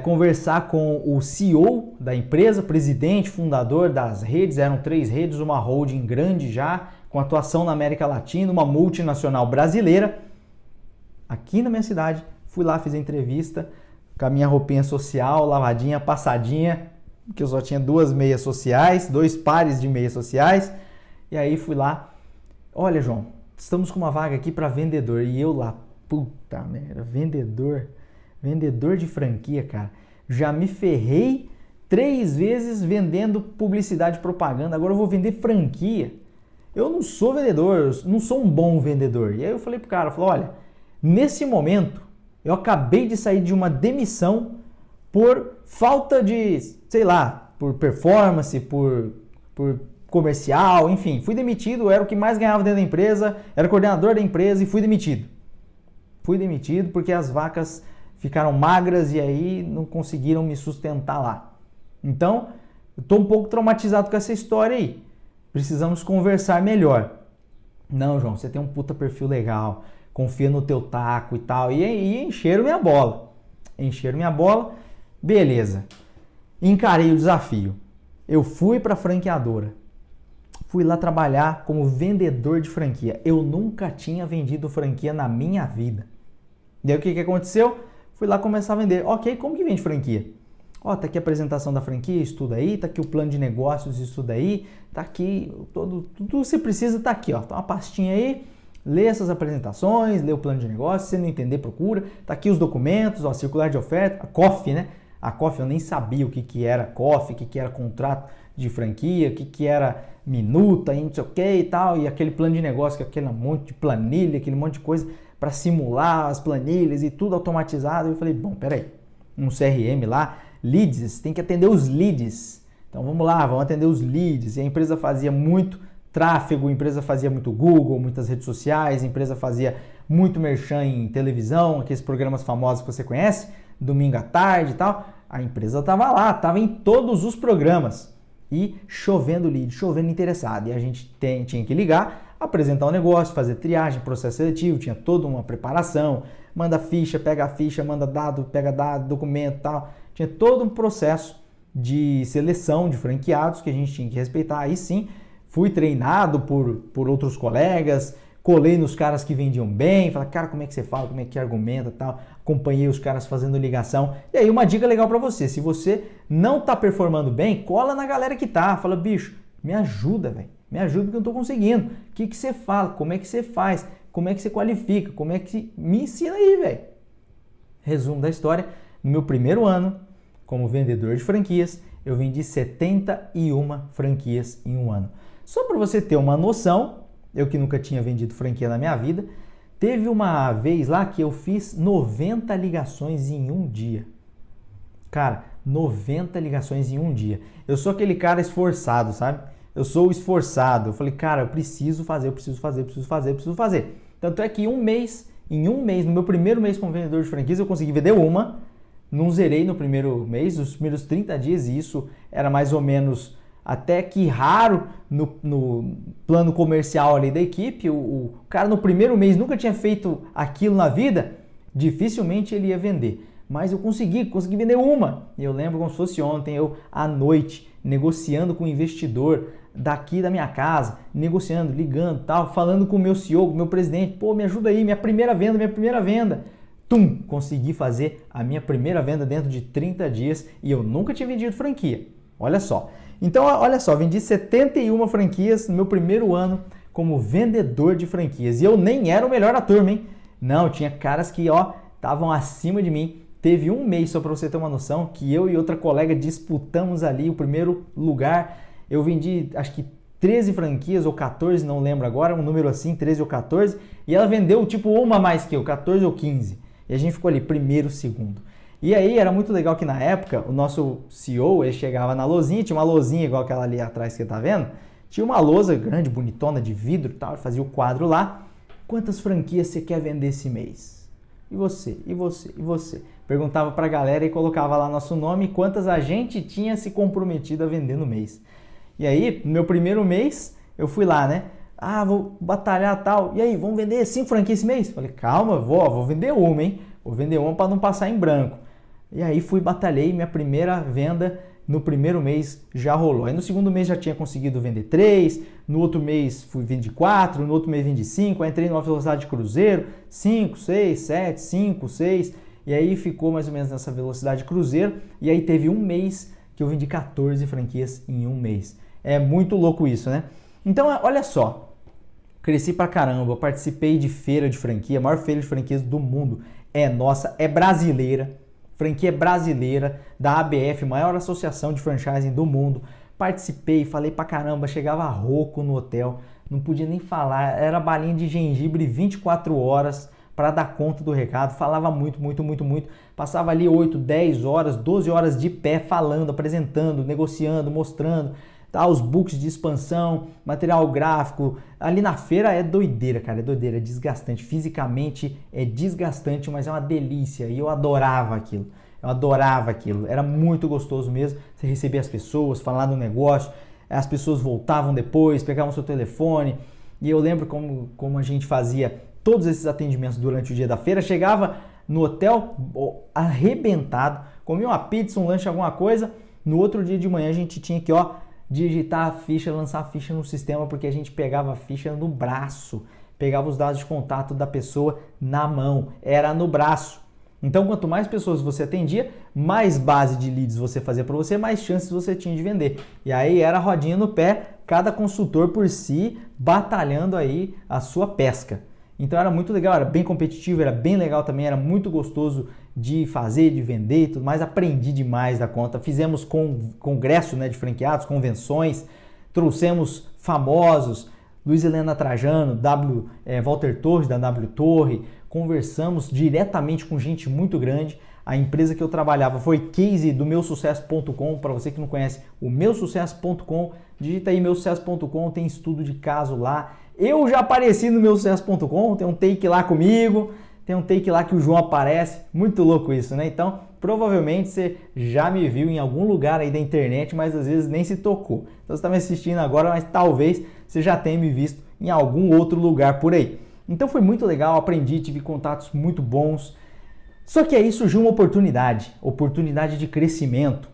conversar com o CEO da empresa, presidente, fundador das redes, eram 3 redes, uma holding grande já, com atuação na América Latina, uma multinacional brasileira, aqui na minha cidade. Fui lá, fiz a entrevista com a minha roupinha social, lavadinha, passadinha, que eu só tinha 2 meias sociais, 2 pares de meias sociais. E aí fui lá, olha João, estamos com uma vaga aqui para vendedor. E eu lá, puta merda, vendedor de franquia, cara. Já me ferrei 3 vezes vendendo publicidade e propaganda, agora eu vou vender franquia. Eu não sou vendedor, eu não sou um bom vendedor. E aí eu falei pro cara, olha, nesse momento eu acabei de sair de uma demissão por falta de, sei lá, por performance, por comercial, enfim. Fui demitido, era o que mais ganhava dentro da empresa, era coordenador da empresa e fui demitido. Fui demitido porque as vacas ficaram magras e aí não conseguiram me sustentar lá. Então, eu estou um pouco traumatizado com essa história aí. Precisamos conversar melhor. Não, João, você tem um puta perfil legal, confia no teu taco e tal. E encheram minha bola. Beleza. Encarei o desafio. Eu fui para a franqueadora. Fui lá trabalhar como vendedor de franquia. Eu nunca tinha vendido franquia na minha vida. E aí o que aconteceu? Fui lá começar a vender. Ok, como que vende franquia? Ó, tá aqui a apresentação da franquia, estuda aí, tá aqui o plano de negócios, estuda aí, tá aqui, tudo que você precisa tá aqui, ó. Tá uma pastinha aí, lê essas apresentações, lê o plano de negócios, se não entender, procura. Tá aqui os documentos, ó, circular de oferta, a COF, né? A COF eu nem sabia o que era COF, o que era contrato de franquia, o que era minuta, e não sei o que e tal, e aquele plano de negócio, aquele monte de planilha, aquele monte de coisa para simular as planilhas e tudo automatizado. Eu falei, bom, peraí, um CRM lá, leads, tem que atender os leads. Então vamos lá, vamos atender os leads. E a empresa fazia muito tráfego, a empresa fazia muito Google, muitas redes sociais, a empresa fazia muito merchan em televisão, aqueles programas famosos que você conhece, domingo à tarde e tal. A empresa estava lá, estava em todos os programas. E chovendo lead, chovendo interessado. E a gente tinha que ligar, apresentar o negócio, fazer triagem, processo seletivo, tinha toda uma preparação, manda ficha, manda dado, pega dado, documento e tal. Tinha todo um processo de seleção de franqueados que a gente tinha que respeitar. Aí sim, fui treinado por outros colegas, colei nos caras que vendiam bem, falei, cara, como é que você fala, como é que argumenta e tal. Acompanhei os caras fazendo ligação. E aí uma dica legal para você, se você não tá performando bem, cola na galera que tá. Fala, bicho, me ajuda, velho. Me ajuda porque eu não tô conseguindo. O que você fala? Como é que você faz? Como é que você qualifica? Como é que... Me ensina aí, velho. Resumo da história. No meu primeiro ano, como vendedor de franquias, eu vendi 71 franquias em um ano. Só para você ter uma noção, eu que nunca tinha vendido franquia na minha vida, teve uma vez lá que eu fiz 90 ligações em um dia. Cara, 90 ligações em um dia. Eu sou aquele cara esforçado, sabe? Eu sou o esforçado. Eu falei, cara, eu preciso fazer. Tanto é que em um mês, no meu primeiro mês como vendedor de franquias, eu consegui vender uma. Não zerei no primeiro mês, nos primeiros 30 dias, e isso era mais ou menos até que raro no plano comercial ali da equipe. O cara no primeiro mês nunca tinha feito aquilo na vida, dificilmente ele ia vender. Mas eu consegui vender uma. Eu lembro como se fosse ontem, eu à noite, negociando com o investidor daqui da minha casa, negociando, ligando, tal, falando com o meu CEO, com o meu presidente, pô, me ajuda aí, minha primeira venda. Tum, consegui fazer a minha primeira venda dentro de 30 dias e eu nunca tinha vendido franquia. Olha só. Então, olha só, vendi 71 franquias no meu primeiro ano como vendedor de franquias. E eu nem era o melhor da turma, hein? Não, tinha caras que, estavam acima de mim. Teve um mês, só para você ter uma noção, que eu e outra colega disputamos ali o primeiro lugar. Eu vendi, acho que 13 franquias ou 14, não lembro agora, um número assim, 13 ou 14. E ela vendeu tipo uma a mais que eu, 14 ou 15. E a gente ficou ali, primeiro, segundo. E aí era muito legal que na época o nosso CEO, ele chegava na lousinha, tinha uma lousinha igual aquela ali atrás que você tá vendo. Tinha uma lousa grande, bonitona, de vidro e tal, ele fazia o quadro lá. Quantas franquias você quer vender esse mês? E você? E você? E você? Perguntava pra galera e colocava lá nosso nome e quantas a gente tinha se comprometido a vender no mês. E aí, no meu primeiro mês, eu fui lá, né? Vou batalhar tal. E aí, vamos vender 5 franquias esse mês? Falei, calma, vou vender uma, hein? Vou vender uma para não passar em branco. E aí batalhei, minha primeira venda no primeiro mês já rolou. Aí no segundo mês já tinha conseguido vender 3, no outro mês fui vender 4, no outro mês vendi 5, aí entrei numa velocidade de cruzeiro, 5, 6, 7, 5, 6, e aí ficou mais ou menos nessa velocidade de cruzeiro, e aí teve um mês que eu vendi 14 franquias em um mês. É muito louco isso, né? Então, olha só, cresci pra caramba, participei de feira de franquia, a maior feira de franquias do mundo é nossa, é brasileira. Franquia brasileira da ABF, maior associação de franchising do mundo. Participei, falei pra caramba, chegava rouco no hotel, não podia nem falar, era balinha de gengibre 24 horas para dar conta do recado, falava muito. Passava ali 8, 10 horas, 12 horas de pé falando, apresentando, negociando, mostrando, os books de expansão, material gráfico. Ali na feira é doideira, cara, é doideira, é desgastante. Fisicamente é desgastante, mas é uma delícia e eu adorava aquilo. Era muito gostoso mesmo. Você recebia as pessoas, falar do negócio, as pessoas voltavam depois, pegavam seu telefone. E eu lembro como a gente fazia todos esses atendimentos durante o dia da feira. Chegava no hotel arrebentado, comia uma pizza, um lanche, alguma coisa. No outro dia de manhã a gente tinha que, digitar a ficha, lançar a ficha no sistema, porque a gente pegava a ficha no braço, pegava os dados de contato da pessoa na mão, era no braço. Então, quanto mais pessoas você atendia, mais base de leads você fazia para você, mais chances você tinha de vender. E aí era rodinha no pé, cada consultor por si, batalhando aí a sua pesca. Então era muito legal, era bem competitivo, era bem legal também, era muito gostoso de fazer, de vender e tudo mais. Aprendi demais da conta. Fizemos congresso, de franqueados, convenções, trouxemos famosos, Luiz Helena Trajano, Walter Torres da W Torre, conversamos diretamente com gente muito grande. A empresa que eu trabalhava foi case do meusucesso.com. Para você que não conhece, o meusucesso.com, digita aí meusucesso.com, tem estudo de caso lá. Eu já apareci no meusucesso.com, tem um take lá comigo, tem um take lá que o João aparece, muito louco isso, né? Então, provavelmente você já me viu em algum lugar aí da internet, mas às vezes nem se tocou. Então você está me assistindo agora, mas talvez você já tenha me visto em algum outro lugar por aí. Então foi muito legal, aprendi, tive contatos muito bons. Só que aí surgiu uma oportunidade de crescimento,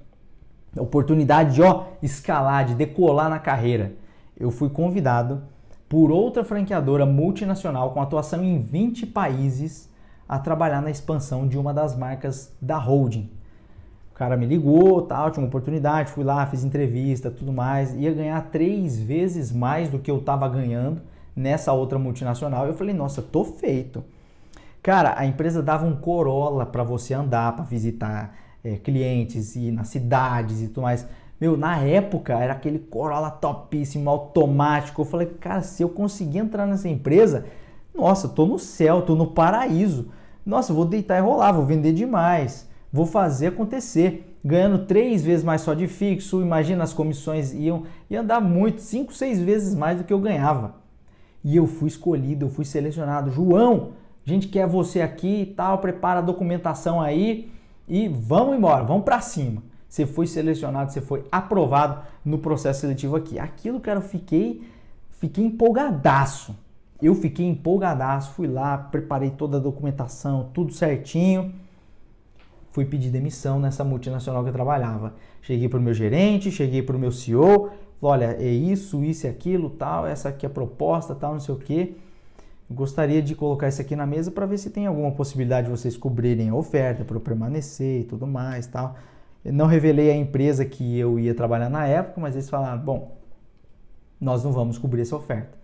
oportunidade de escalar, de decolar na carreira. Eu fui convidado por outra franqueadora multinacional com atuação em 20 países a trabalhar na expansão de uma das marcas da holding. O cara me ligou, tal, tinha uma oportunidade, fui lá, fiz entrevista, tudo mais, ia ganhar 3 vezes mais do que eu estava ganhando nessa outra multinacional. Eu falei, nossa, tô feito. Cara, a empresa dava um Corolla para você andar, para visitar clientes e ir nas cidades e tudo mais. Meu, na época era aquele Corolla topíssimo, automático. Eu falei, cara, se eu conseguir entrar nessa empresa, nossa, tô no céu, tô no paraíso. Nossa, vou deitar e rolar, vou vender demais. Vou fazer acontecer, ganhando 3 vezes mais só de fixo, imagina as comissões iam dar muito, 5, 6 vezes mais do que eu ganhava. E eu fui escolhido, eu fui selecionado. João, a gente quer você aqui e tal, prepara a documentação aí e vamos embora, vamos pra cima. Você foi selecionado, você foi aprovado no processo seletivo aqui. Aquilo, cara, eu fiquei empolgadaço. Eu fiquei empolgadaço, fui lá, preparei toda a documentação, tudo certinho. Fui pedir demissão nessa multinacional que eu trabalhava. Cheguei para o meu gerente, cheguei para o meu CEO, falei, olha, é isso e aquilo, tal, essa aqui é a proposta, tal, não sei o quê. Gostaria de colocar isso aqui na mesa para ver se tem alguma possibilidade de vocês cobrirem a oferta para eu permanecer e tudo mais, tal. Eu não revelei a empresa que eu ia trabalhar na época, mas eles falaram, bom, nós não vamos cobrir essa oferta.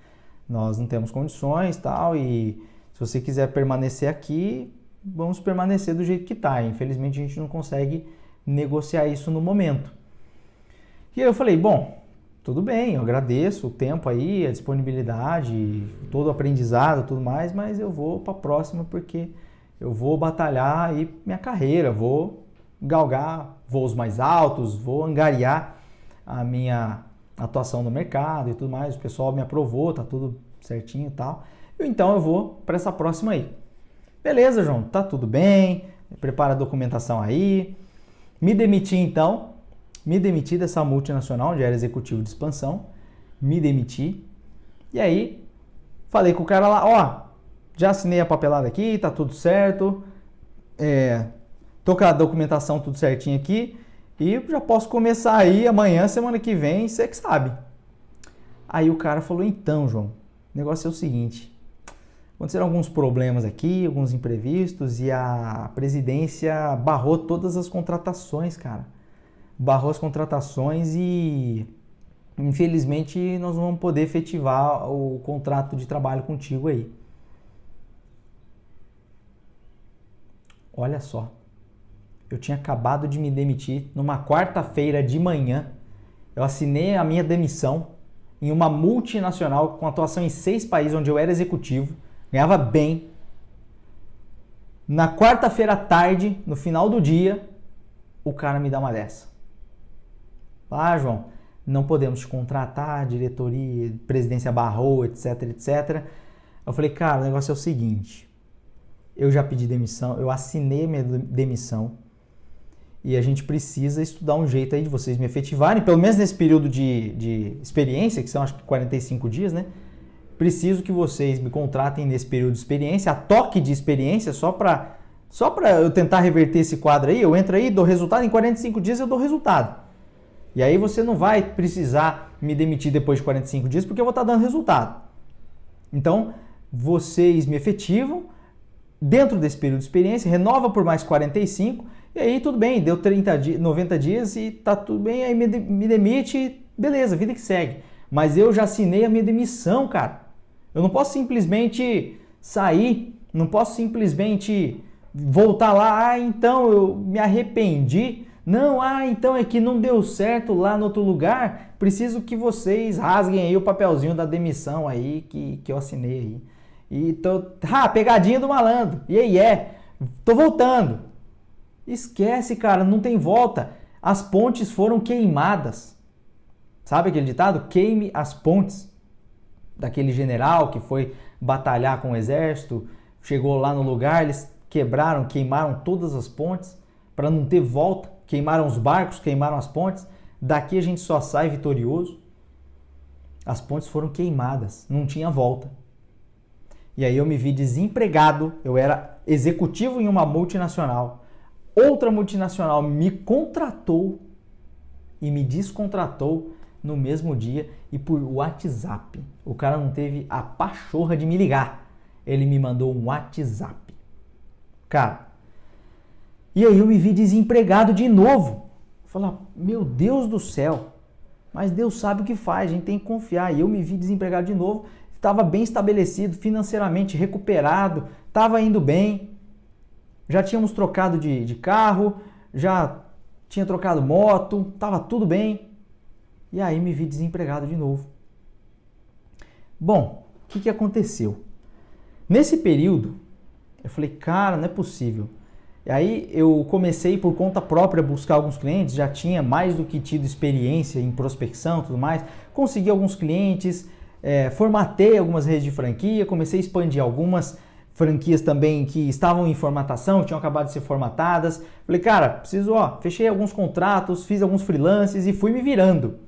Nós não temos condições, tal, e se você quiser permanecer aqui, vamos permanecer do jeito que está. Infelizmente, a gente não consegue negociar isso no momento. E aí eu falei, bom, tudo bem, eu agradeço o tempo aí, a disponibilidade, todo o aprendizado, tudo mais, mas eu vou para a próxima porque eu vou batalhar aí minha carreira, vou galgar voos mais altos, vou angariar a minha atuação no mercado e tudo mais. O pessoal me aprovou, tá tudo certinho e tal. Então eu vou para essa próxima aí. Beleza, João, tá tudo bem, prepara a documentação aí. Me demiti então, me demiti dessa multinacional, onde era executivo de expansão, me demiti. E aí, falei com o cara lá, ó, já assinei a papelada aqui, tá tudo certo, tô com a documentação tudo certinho aqui e já posso começar aí amanhã, semana que vem, você que sabe. Aí o cara falou, então, João, o negócio é o seguinte... Aconteceram alguns problemas aqui, alguns imprevistos e a presidência barrou todas as contratações, cara. Barrou as contratações e infelizmente nós não vamos poder efetivar o contrato de trabalho contigo aí. Olha só, eu tinha acabado de me demitir numa quarta-feira de manhã. Eu assinei a minha demissão em uma multinacional com atuação em 6 países onde eu era executivo. Ganhava bem. Na quarta-feira à tarde, no final do dia, o cara me dá uma dessa. Ah, João, não podemos te contratar, diretoria, presidência barrou, etc, etc. Eu falei, cara, o negócio é o seguinte. Eu já pedi demissão, eu assinei minha demissão e a gente precisa estudar um jeito aí de vocês me efetivarem, pelo menos nesse período de experiência, que são acho que 45 dias, né? Preciso que vocês me contratem nesse período de experiência, a toque de experiência, só para eu tentar reverter esse quadro aí. Eu entro aí, dou resultado, em 45 dias eu dou resultado. E aí você não vai precisar me demitir depois de 45 dias, porque eu vou estar dando resultado. Então, vocês me efetivam dentro desse período de experiência, renova por mais 45, e aí tudo bem, deu 90 dias e tá tudo bem, aí me demite, beleza, vida que segue. Mas eu já assinei a minha demissão, cara. Eu não posso simplesmente sair, não posso simplesmente voltar lá, então eu me arrependi. Não, então é que não deu certo lá no outro lugar. Preciso que vocês rasguem aí o papelzinho da demissão aí que eu assinei aí. E pegadinha do malandro. E aí tô voltando. Esquece, cara, não tem volta. As pontes foram queimadas. Sabe aquele ditado? Queime as pontes. Daquele general que foi batalhar com o exército, chegou lá no lugar, eles queimaram todas as pontes para não ter volta, queimaram os barcos, queimaram as pontes. Daqui a gente só sai vitorioso. As pontes foram queimadas, não tinha volta. E aí eu me vi desempregado, eu era executivo em uma multinacional. Outra multinacional me contratou e me descontratou no mesmo dia e por WhatsApp. O cara não teve a pachorra de me ligar. Ele me mandou um WhatsApp. Cara, e aí eu me vi desempregado de novo. Falei, meu Deus do céu, mas Deus sabe o que faz, a gente tem que confiar. E eu me vi desempregado de novo, estava bem estabelecido, financeiramente recuperado, estava indo bem. Já tínhamos trocado de carro, já tinha trocado moto, estava tudo bem. E aí me vi desempregado de novo. Bom, o que aconteceu? Nesse período, eu falei, cara, não é possível. E aí eu comecei por conta própria a buscar alguns clientes, já tinha mais do que tido experiência em prospecção e tudo mais. Consegui alguns clientes, formatei algumas redes de franquia, comecei a expandir algumas franquias também que estavam em formatação, tinham acabado de ser formatadas. Falei, cara, fechei alguns contratos, fiz alguns freelances e fui me virando.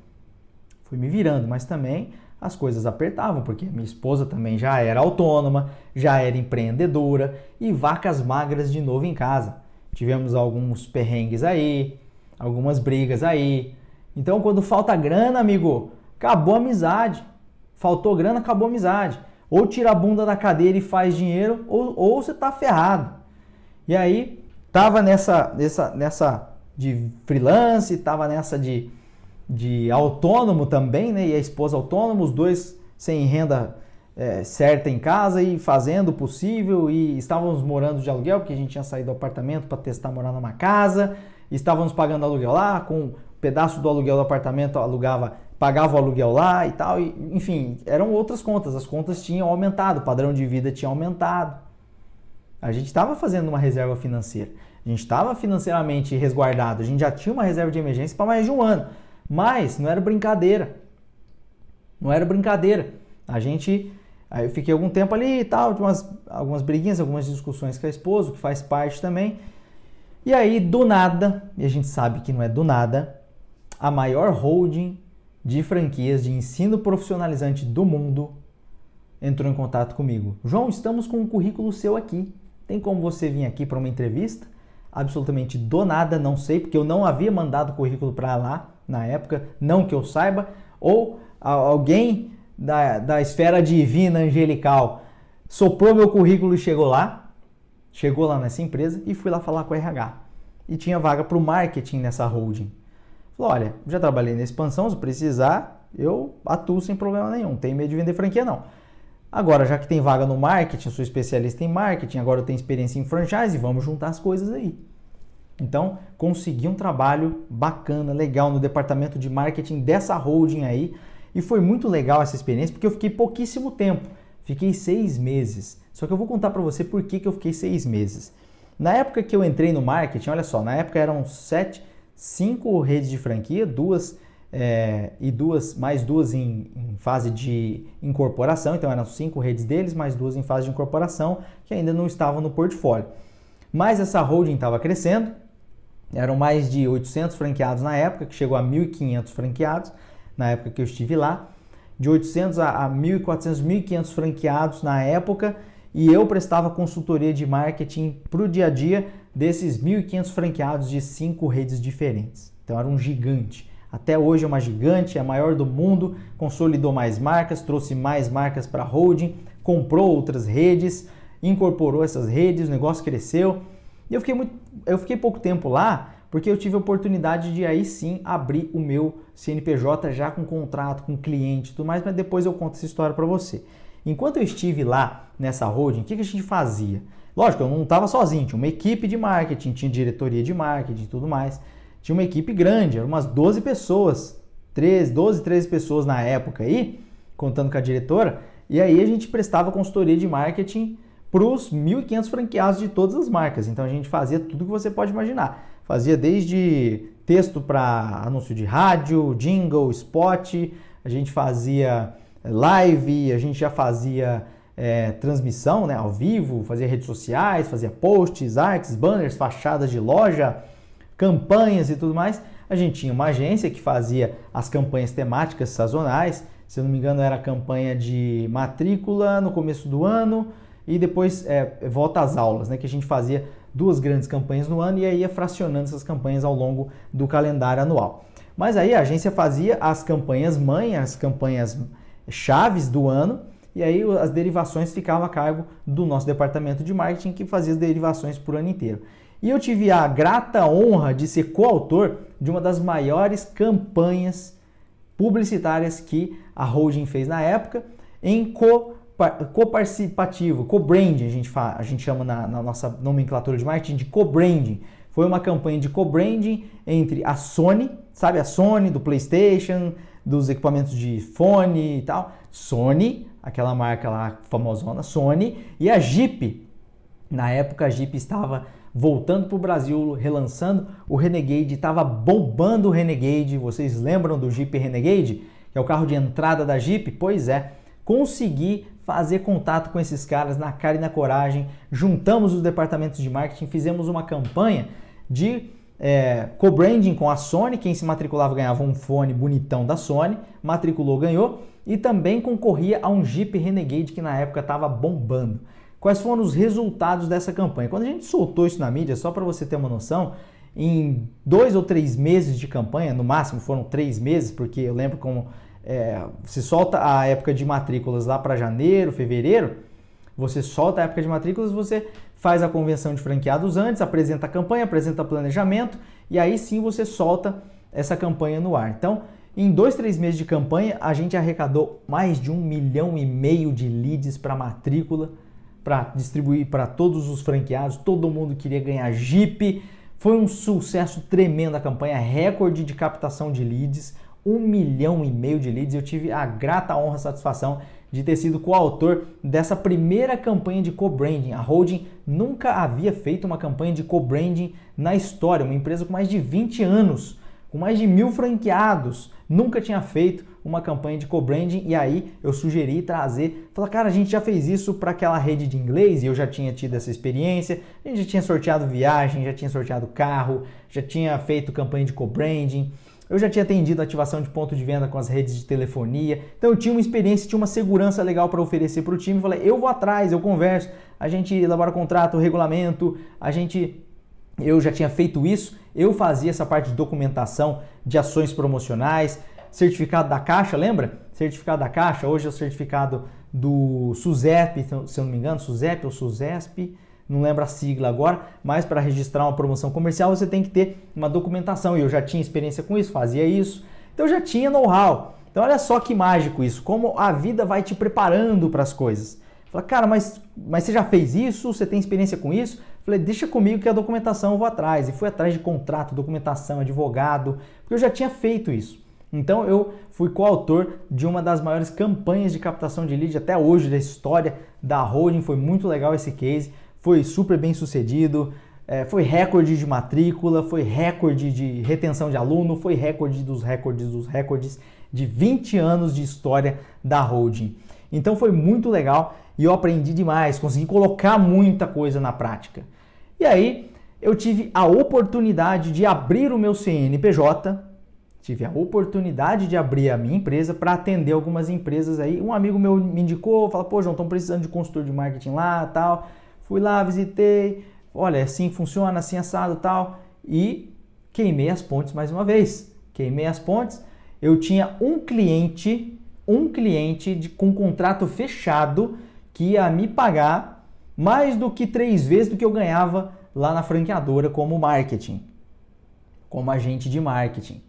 Mas também as coisas apertavam, porque minha esposa também já era autônoma, já era empreendedora e vacas magras de novo em casa. Tivemos alguns perrengues aí, algumas brigas aí. Então, quando falta grana, amigo, acabou a amizade. Faltou grana, acabou a amizade. Ou tira a bunda da cadeira e faz dinheiro, ou você tá ferrado. E aí, tava nessa de freelance, tava nessa de autônomo também, né? E a esposa autônoma, os dois sem renda certa em casa e fazendo o possível. E estávamos morando de aluguel, porque a gente tinha saído do apartamento para testar morar numa casa. E estávamos pagando aluguel lá, com um pedaço do aluguel do apartamento pagava o aluguel lá e tal. E, enfim, eram outras contas. As contas tinham aumentado, o padrão de vida tinha aumentado. A gente estava fazendo uma reserva financeira. A gente estava financeiramente resguardado. A gente já tinha uma reserva de emergência para mais de um ano. Mas não era brincadeira. Aí eu fiquei algum tempo ali e tal, de algumas briguinhas, algumas discussões com a esposa, que faz parte também. E aí, do nada, e a gente sabe que não é do nada, a maior holding de franquias de ensino profissionalizante do mundo entrou em contato comigo. João, estamos com um currículo seu aqui. Tem como você vir aqui para uma entrevista? Absolutamente do nada, não sei, porque eu não havia mandado currículo para lá na época, não que eu saiba, ou alguém da esfera divina angelical soprou meu currículo e chegou lá nessa empresa e fui lá falar com a RH. E tinha vaga para o marketing nessa holding. Falei, olha, já trabalhei na expansão, se precisar, eu atuo sem problema nenhum, não tenho medo de vender franquia não. Agora, já que tem vaga no marketing, eu sou especialista em marketing, agora eu tenho experiência em franchise, vamos juntar as coisas aí. Então, consegui um trabalho bacana, legal no departamento de marketing dessa holding aí. E foi muito legal essa experiência, porque eu fiquei pouquíssimo tempo. Fiquei 6 meses. Só que eu vou contar para você por que eu fiquei 6 meses. Na época que eu entrei no marketing, olha só, na época eram 5 redes de franquia, mais duas em fase de incorporação. Então, eram 5 redes deles, mais 2 em fase de incorporação, que ainda não estavam no portfólio. Mas essa holding estava crescendo. Eram mais de 800 franqueados na época, que chegou a 1.500 franqueados na época que eu estive lá. De 800 a 1.400, 1.500 franqueados na época. E eu prestava consultoria de marketing para o dia a dia desses 1.500 franqueados de 5 redes diferentes. Então era um gigante. Até hoje é uma gigante, é a maior do mundo, consolidou mais marcas, trouxe mais marcas para a holding, comprou outras redes, incorporou essas redes, o negócio cresceu. E eu fiquei pouco tempo lá, porque eu tive a oportunidade de aí sim abrir o meu CNPJ já com contrato, com cliente e tudo mais, mas depois eu conto essa história para você. Enquanto eu estive lá nessa holding, o que a gente fazia? Lógico, eu não estava sozinho, tinha uma equipe de marketing, tinha diretoria de marketing e tudo mais. Tinha uma equipe grande, eram umas 12 pessoas, 12, 13 pessoas na época aí, contando com a diretora, e aí a gente prestava consultoria de marketing para os 1.500 franqueados de todas as marcas. Então a gente fazia tudo que você pode imaginar. Fazia desde texto para anúncio de rádio, jingle, spot, a gente fazia live, a gente já fazia transmissão, né, ao vivo, fazia redes sociais, fazia posts, artes, banners, fachadas de loja, campanhas e tudo mais. A gente tinha uma agência que fazia as campanhas temáticas sazonais. Se eu não me engano, era a campanha de matrícula no começo do ano, e depois volta às aulas, né? Que a gente fazia 2 grandes campanhas no ano e aí ia fracionando essas campanhas ao longo do calendário anual. Mas aí a agência fazia as campanhas mãe, as campanhas chaves do ano, e aí as derivações ficavam a cargo do nosso departamento de marketing, que fazia as derivações por ano inteiro. E eu tive a grata honra de ser coautor de uma das maiores campanhas publicitárias que a holding fez na época, em co-participativo, co-branding, a gente chama na nossa nomenclatura de marketing de co-branding. Foi uma campanha de co-branding entre a Sony, sabe a Sony do PlayStation, dos equipamentos de fone e tal, Sony, aquela marca lá famosona, Sony, e a Jeep. Na época a Jeep estava voltando para o Brasil, relançando o Renegade, estava bombando o Renegade. Vocês lembram do Jeep Renegade? Que é o carro de entrada da Jeep? Pois é, consegui fazer contato com esses caras na cara e na coragem, juntamos os departamentos de marketing, fizemos uma campanha de co-branding com a Sony. Quem se matriculava ganhava um fone bonitão da Sony, matriculou, ganhou, e também concorria a um Jeep Renegade que na época estava bombando. Quais foram os resultados dessa campanha? Quando a gente soltou isso na mídia, só para você ter uma noção, em 2 ou 3 meses de campanha, no máximo foram 3 meses, porque eu lembro como se solta a época de matrículas lá para janeiro, fevereiro, você solta a época de matrículas, você faz a convenção de franqueados antes, apresenta a campanha, apresenta planejamento, e aí sim você solta essa campanha no ar. Então, em 2, 3 meses de campanha, a gente arrecadou mais de 1,5 milhão de leads para matrícula, para distribuir para todos os franqueados. Todo mundo queria ganhar Jeep. Foi um sucesso tremendo a campanha, recorde de captação de leads, 1,5 milhão de leads. Eu tive a grata honra e satisfação de ter sido coautor dessa primeira campanha de co-branding. A holding nunca havia feito uma campanha de co-branding na história, uma empresa com mais de 20 anos, com mais de 1.000 franqueados, nunca tinha feito uma campanha de co-branding. E aí eu sugeri trazer, falar, cara, a gente já fez isso para aquela rede de inglês, e eu já tinha tido essa experiência, a gente já tinha sorteado viagem, já tinha sorteado carro, já tinha feito campanha de co-branding, eu já tinha atendido ativação de ponto de venda com as redes de telefonia, então eu tinha uma experiência, tinha uma segurança legal para oferecer para o time. Falei, eu vou atrás, eu converso, a gente elabora contrato, regulamento, eu já tinha feito isso, eu fazia essa parte de documentação de ações promocionais, certificado da Caixa, lembra? Certificado da Caixa, hoje é o certificado do SUSEP, se eu não me engano, SUSEP ou SUSESP, não lembro a sigla agora, mas para registrar uma promoção comercial você tem que ter uma documentação, e eu já tinha experiência com isso, fazia isso, então eu já tinha know-how. Então olha só que mágico isso, como a vida vai te preparando para as coisas. Fala, cara, mas você já fez isso? Você tem experiência com isso? Falei, deixa comigo que a documentação eu vou atrás. E fui atrás de contrato, documentação, advogado, porque eu já tinha feito isso. Então eu fui coautor de uma das maiores campanhas de captação de lead até hoje da história da holding. Foi muito legal esse case, foi super bem sucedido, foi recorde de matrícula, foi recorde de retenção de aluno, foi recorde dos recordes de 20 anos de história da holding. Então foi muito legal e eu aprendi demais, consegui colocar muita coisa na prática. E aí eu tive a oportunidade de abrir o meu CNPJ, tive a oportunidade de abrir a minha empresa para atender algumas empresas aí. Um amigo meu me indicou, falou, pô, João, estão precisando de consultor de marketing lá, tal. Fui lá, visitei, olha, assim funciona, assim assado, tal. E queimei as pontes mais uma vez. Queimei as pontes. Eu tinha um cliente com contrato fechado que ia me pagar mais do que 3 vezes do que eu ganhava lá na franqueadora como marketing, como agente de marketing.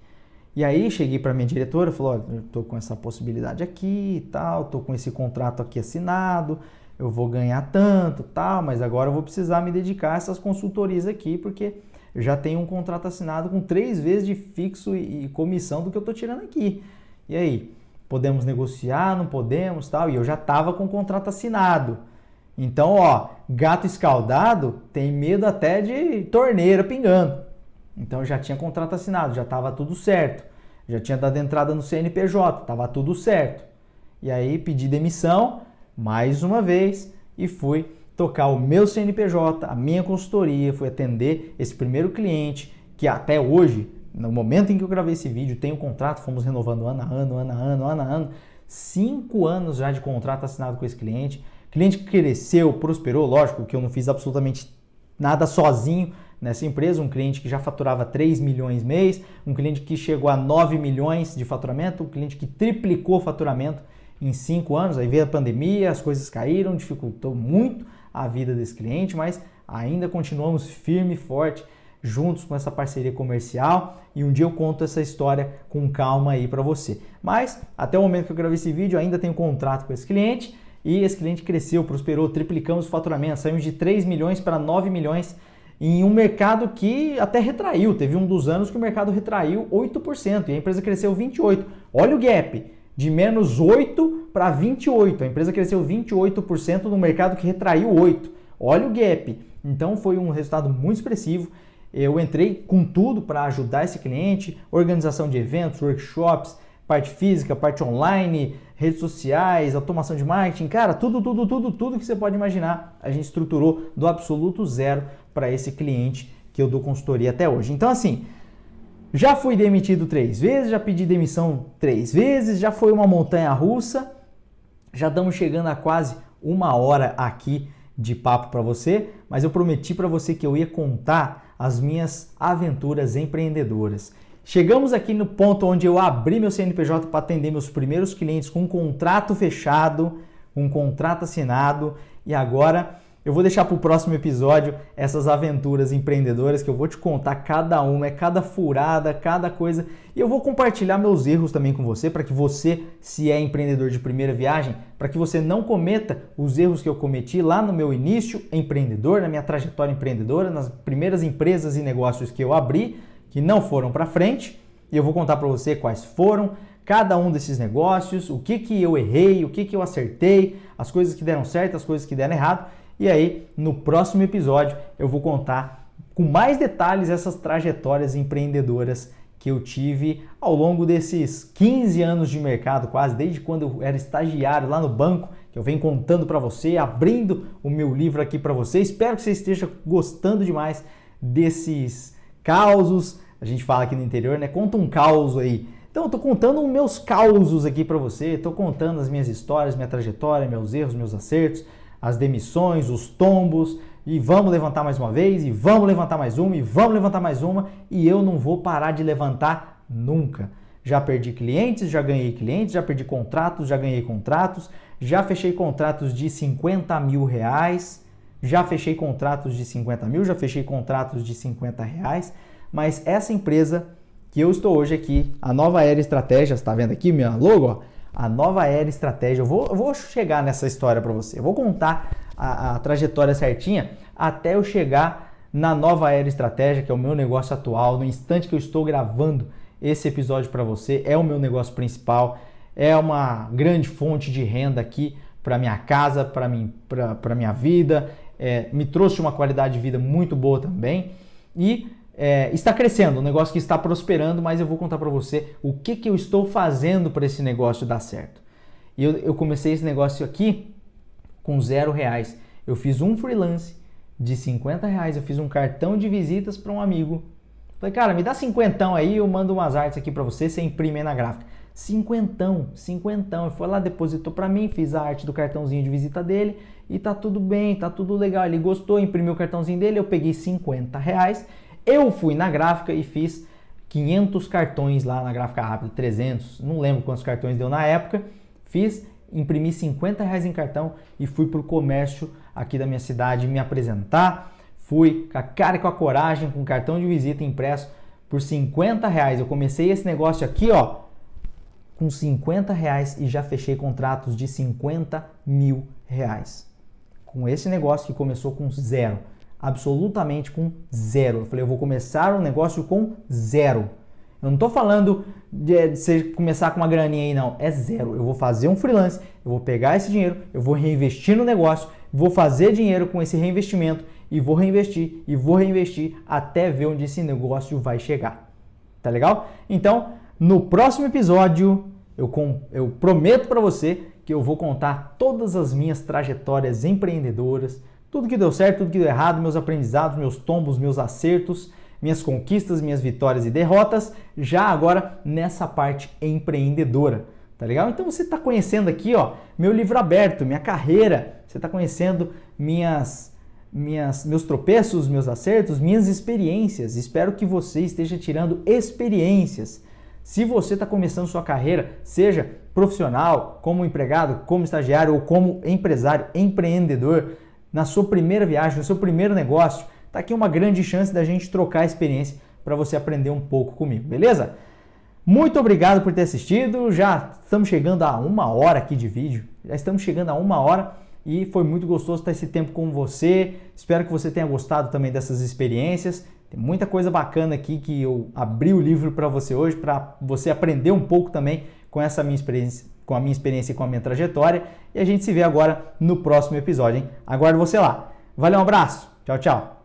E aí cheguei para minha diretora, falou, olha, eu tô com essa possibilidade aqui e tal, tô com esse contrato aqui assinado, eu vou ganhar tanto, tal, mas agora eu vou precisar me dedicar a essas consultorias aqui, porque eu já tenho um contrato assinado com 3 vezes de fixo e comissão do que eu tô tirando aqui. E aí, podemos negociar, não podemos, tal? E eu já tava com o contrato assinado. Então, ó, gato escaldado tem medo até de torneira pingando. Então, eu já tinha contrato assinado, já estava tudo certo. Já tinha dado entrada no CNPJ, estava tudo certo. E aí, pedi demissão, mais uma vez, e fui tocar o meu CNPJ, a minha consultoria, fui atender esse primeiro cliente, que até hoje, no momento em que eu gravei esse vídeo, tem um contrato, fomos renovando ano a ano, 5 anos já de contrato assinado com esse cliente. Cliente que cresceu, prosperou, lógico que eu não fiz absolutamente nada sozinho nessa empresa, um cliente que já faturava 3 milhões mês, um cliente que chegou a 9 milhões de faturamento, um cliente que triplicou o faturamento em 5 anos, aí veio a pandemia, as coisas caíram, dificultou muito a vida desse cliente, mas ainda continuamos firme e forte juntos com essa parceria comercial e um dia eu conto essa história com calma aí para você. Mas até o momento que eu gravei esse vídeo ainda tenho contrato com esse cliente e esse cliente cresceu, prosperou, triplicamos o faturamento, saímos de 3 milhões para 9 milhões em um mercado que até retraiu, teve um dos anos que o mercado retraiu 8% e a empresa cresceu 28%. Olha o gap, de menos 8 para 28%, a empresa cresceu 28% no mercado que retraiu 8%. Olha o gap, então foi um resultado muito expressivo. Eu entrei com tudo para ajudar esse cliente, organização de eventos, workshops, parte física, parte online, redes sociais, automação de marketing, cara, tudo que você pode imaginar, a gente estruturou do absoluto zero para esse cliente que eu dou consultoria até hoje. Então assim, já fui demitido 3 vezes, já pedi demissão 3 vezes, já foi uma montanha russa, já estamos chegando a quase 1 hora aqui de papo para você, mas eu prometi para você que eu ia contar as minhas aventuras empreendedoras. Chegamos aqui no ponto onde eu abri meu CNPJ para atender meus primeiros clientes com um contrato fechado, um contrato assinado e agora eu vou deixar para o próximo episódio essas aventuras empreendedoras que eu vou te contar cada uma, cada furada, cada coisa e eu vou compartilhar meus erros também com você para que você, se é empreendedor de primeira viagem, para que você não cometa os erros que eu cometi lá no meu início empreendedor, na minha trajetória empreendedora, nas primeiras empresas e negócios que eu abri, que não foram para frente e eu vou contar para você quais foram cada um desses negócios, o que eu errei, o que eu acertei, as coisas que deram certo, as coisas que deram errado. E aí, no próximo episódio, eu vou contar com mais detalhes essas trajetórias empreendedoras que eu tive ao longo desses 15 anos de mercado, quase, desde quando eu era estagiário lá no banco, que eu venho contando para você, abrindo o meu livro aqui para você. Espero que você esteja gostando demais desses causos. A gente fala aqui no interior, né? Conta um caos aí. Então, eu tô contando os meus causos aqui para você, tô contando as minhas histórias, minha trajetória, meus erros, meus acertos, as demissões, os tombos, e vamos levantar mais uma vez, e vamos levantar mais uma, e vamos levantar mais uma, e eu não vou parar de levantar nunca. Já perdi clientes, já ganhei clientes, já perdi contratos, já ganhei contratos, já fechei contratos de 50 mil reais, já fechei contratos de 50 mil, já fechei contratos de 50 reais, mas essa empresa que eu estou hoje aqui, a Nova Era Estratégia, você está vendo aqui minha logo, ó? A Nova Era Estratégia, eu vou chegar nessa história para você, eu vou contar a trajetória certinha até eu chegar na Nova Era Estratégia, que é o meu negócio atual, no instante que eu estou gravando esse episódio para você, é o meu negócio principal, é uma grande fonte de renda aqui para minha casa, para minha vida, me trouxe uma qualidade de vida muito boa também e está crescendo, um negócio que está prosperando, mas eu vou contar para você o que eu estou fazendo para esse negócio dar certo. E eu comecei esse negócio aqui com R$0. Eu fiz um freelance de R$50, eu fiz um cartão de visitas para um amigo. Falei, cara, me dá 50 aí, eu mando umas artes aqui para você imprimir na gráfica. 50. Ele foi lá, depositou para mim, fiz a arte do cartãozinho de visita dele e tá tudo bem, tá tudo legal. Ele gostou, imprimiu o cartãozinho dele, eu peguei R$50. Eu fui na gráfica e fiz 500 cartões lá na gráfica rápida, 300, não lembro quantos cartões deu na época. Imprimi R$50 em cartão e fui pro comércio aqui da minha cidade me apresentar. Fui com a cara e com a coragem, com cartão de visita impresso por R$50. Eu comecei esse negócio aqui, ó, com R$50 e já fechei contratos de R$50 mil. Com esse negócio que começou com zero. Absolutamente com zero. Eu falei, eu vou começar um negócio com zero. Eu não estou falando de você começar com uma graninha aí, não. É zero. Eu vou fazer um freelance, eu vou pegar esse dinheiro, eu vou reinvestir no negócio, vou fazer dinheiro com esse reinvestimento e vou reinvestir até ver onde esse negócio vai chegar. Tá legal? Então, no próximo episódio, eu prometo para você que eu vou contar todas as minhas trajetórias empreendedoras, tudo que deu certo, tudo que deu errado, meus aprendizados, meus tombos, meus acertos, minhas conquistas, minhas vitórias e derrotas, já agora nessa parte empreendedora, tá legal? Então você está conhecendo aqui, ó, meu livro aberto, minha carreira, você está conhecendo minhas meus tropeços, meus acertos, minhas experiências. Espero que você esteja tirando experiências. Se você está começando sua carreira, seja profissional, como empregado, como estagiário ou como empresário, empreendedor, na sua primeira viagem, no seu primeiro negócio, está aqui uma grande chance da gente trocar experiência para você aprender um pouco comigo, beleza? Muito obrigado por ter assistido. Já estamos chegando a 1 hora aqui de vídeo. Já estamos chegando a 1 hora e foi muito gostoso estar esse tempo com você. Espero que você tenha gostado também dessas experiências. Tem muita coisa bacana aqui que eu abri o livro para você hoje, para você aprender um pouco também com essa minha experiência, com a minha experiência e com a minha trajetória. E a gente se vê agora no próximo episódio, hein? Aguardo você lá. Valeu, um abraço. Tchau, tchau.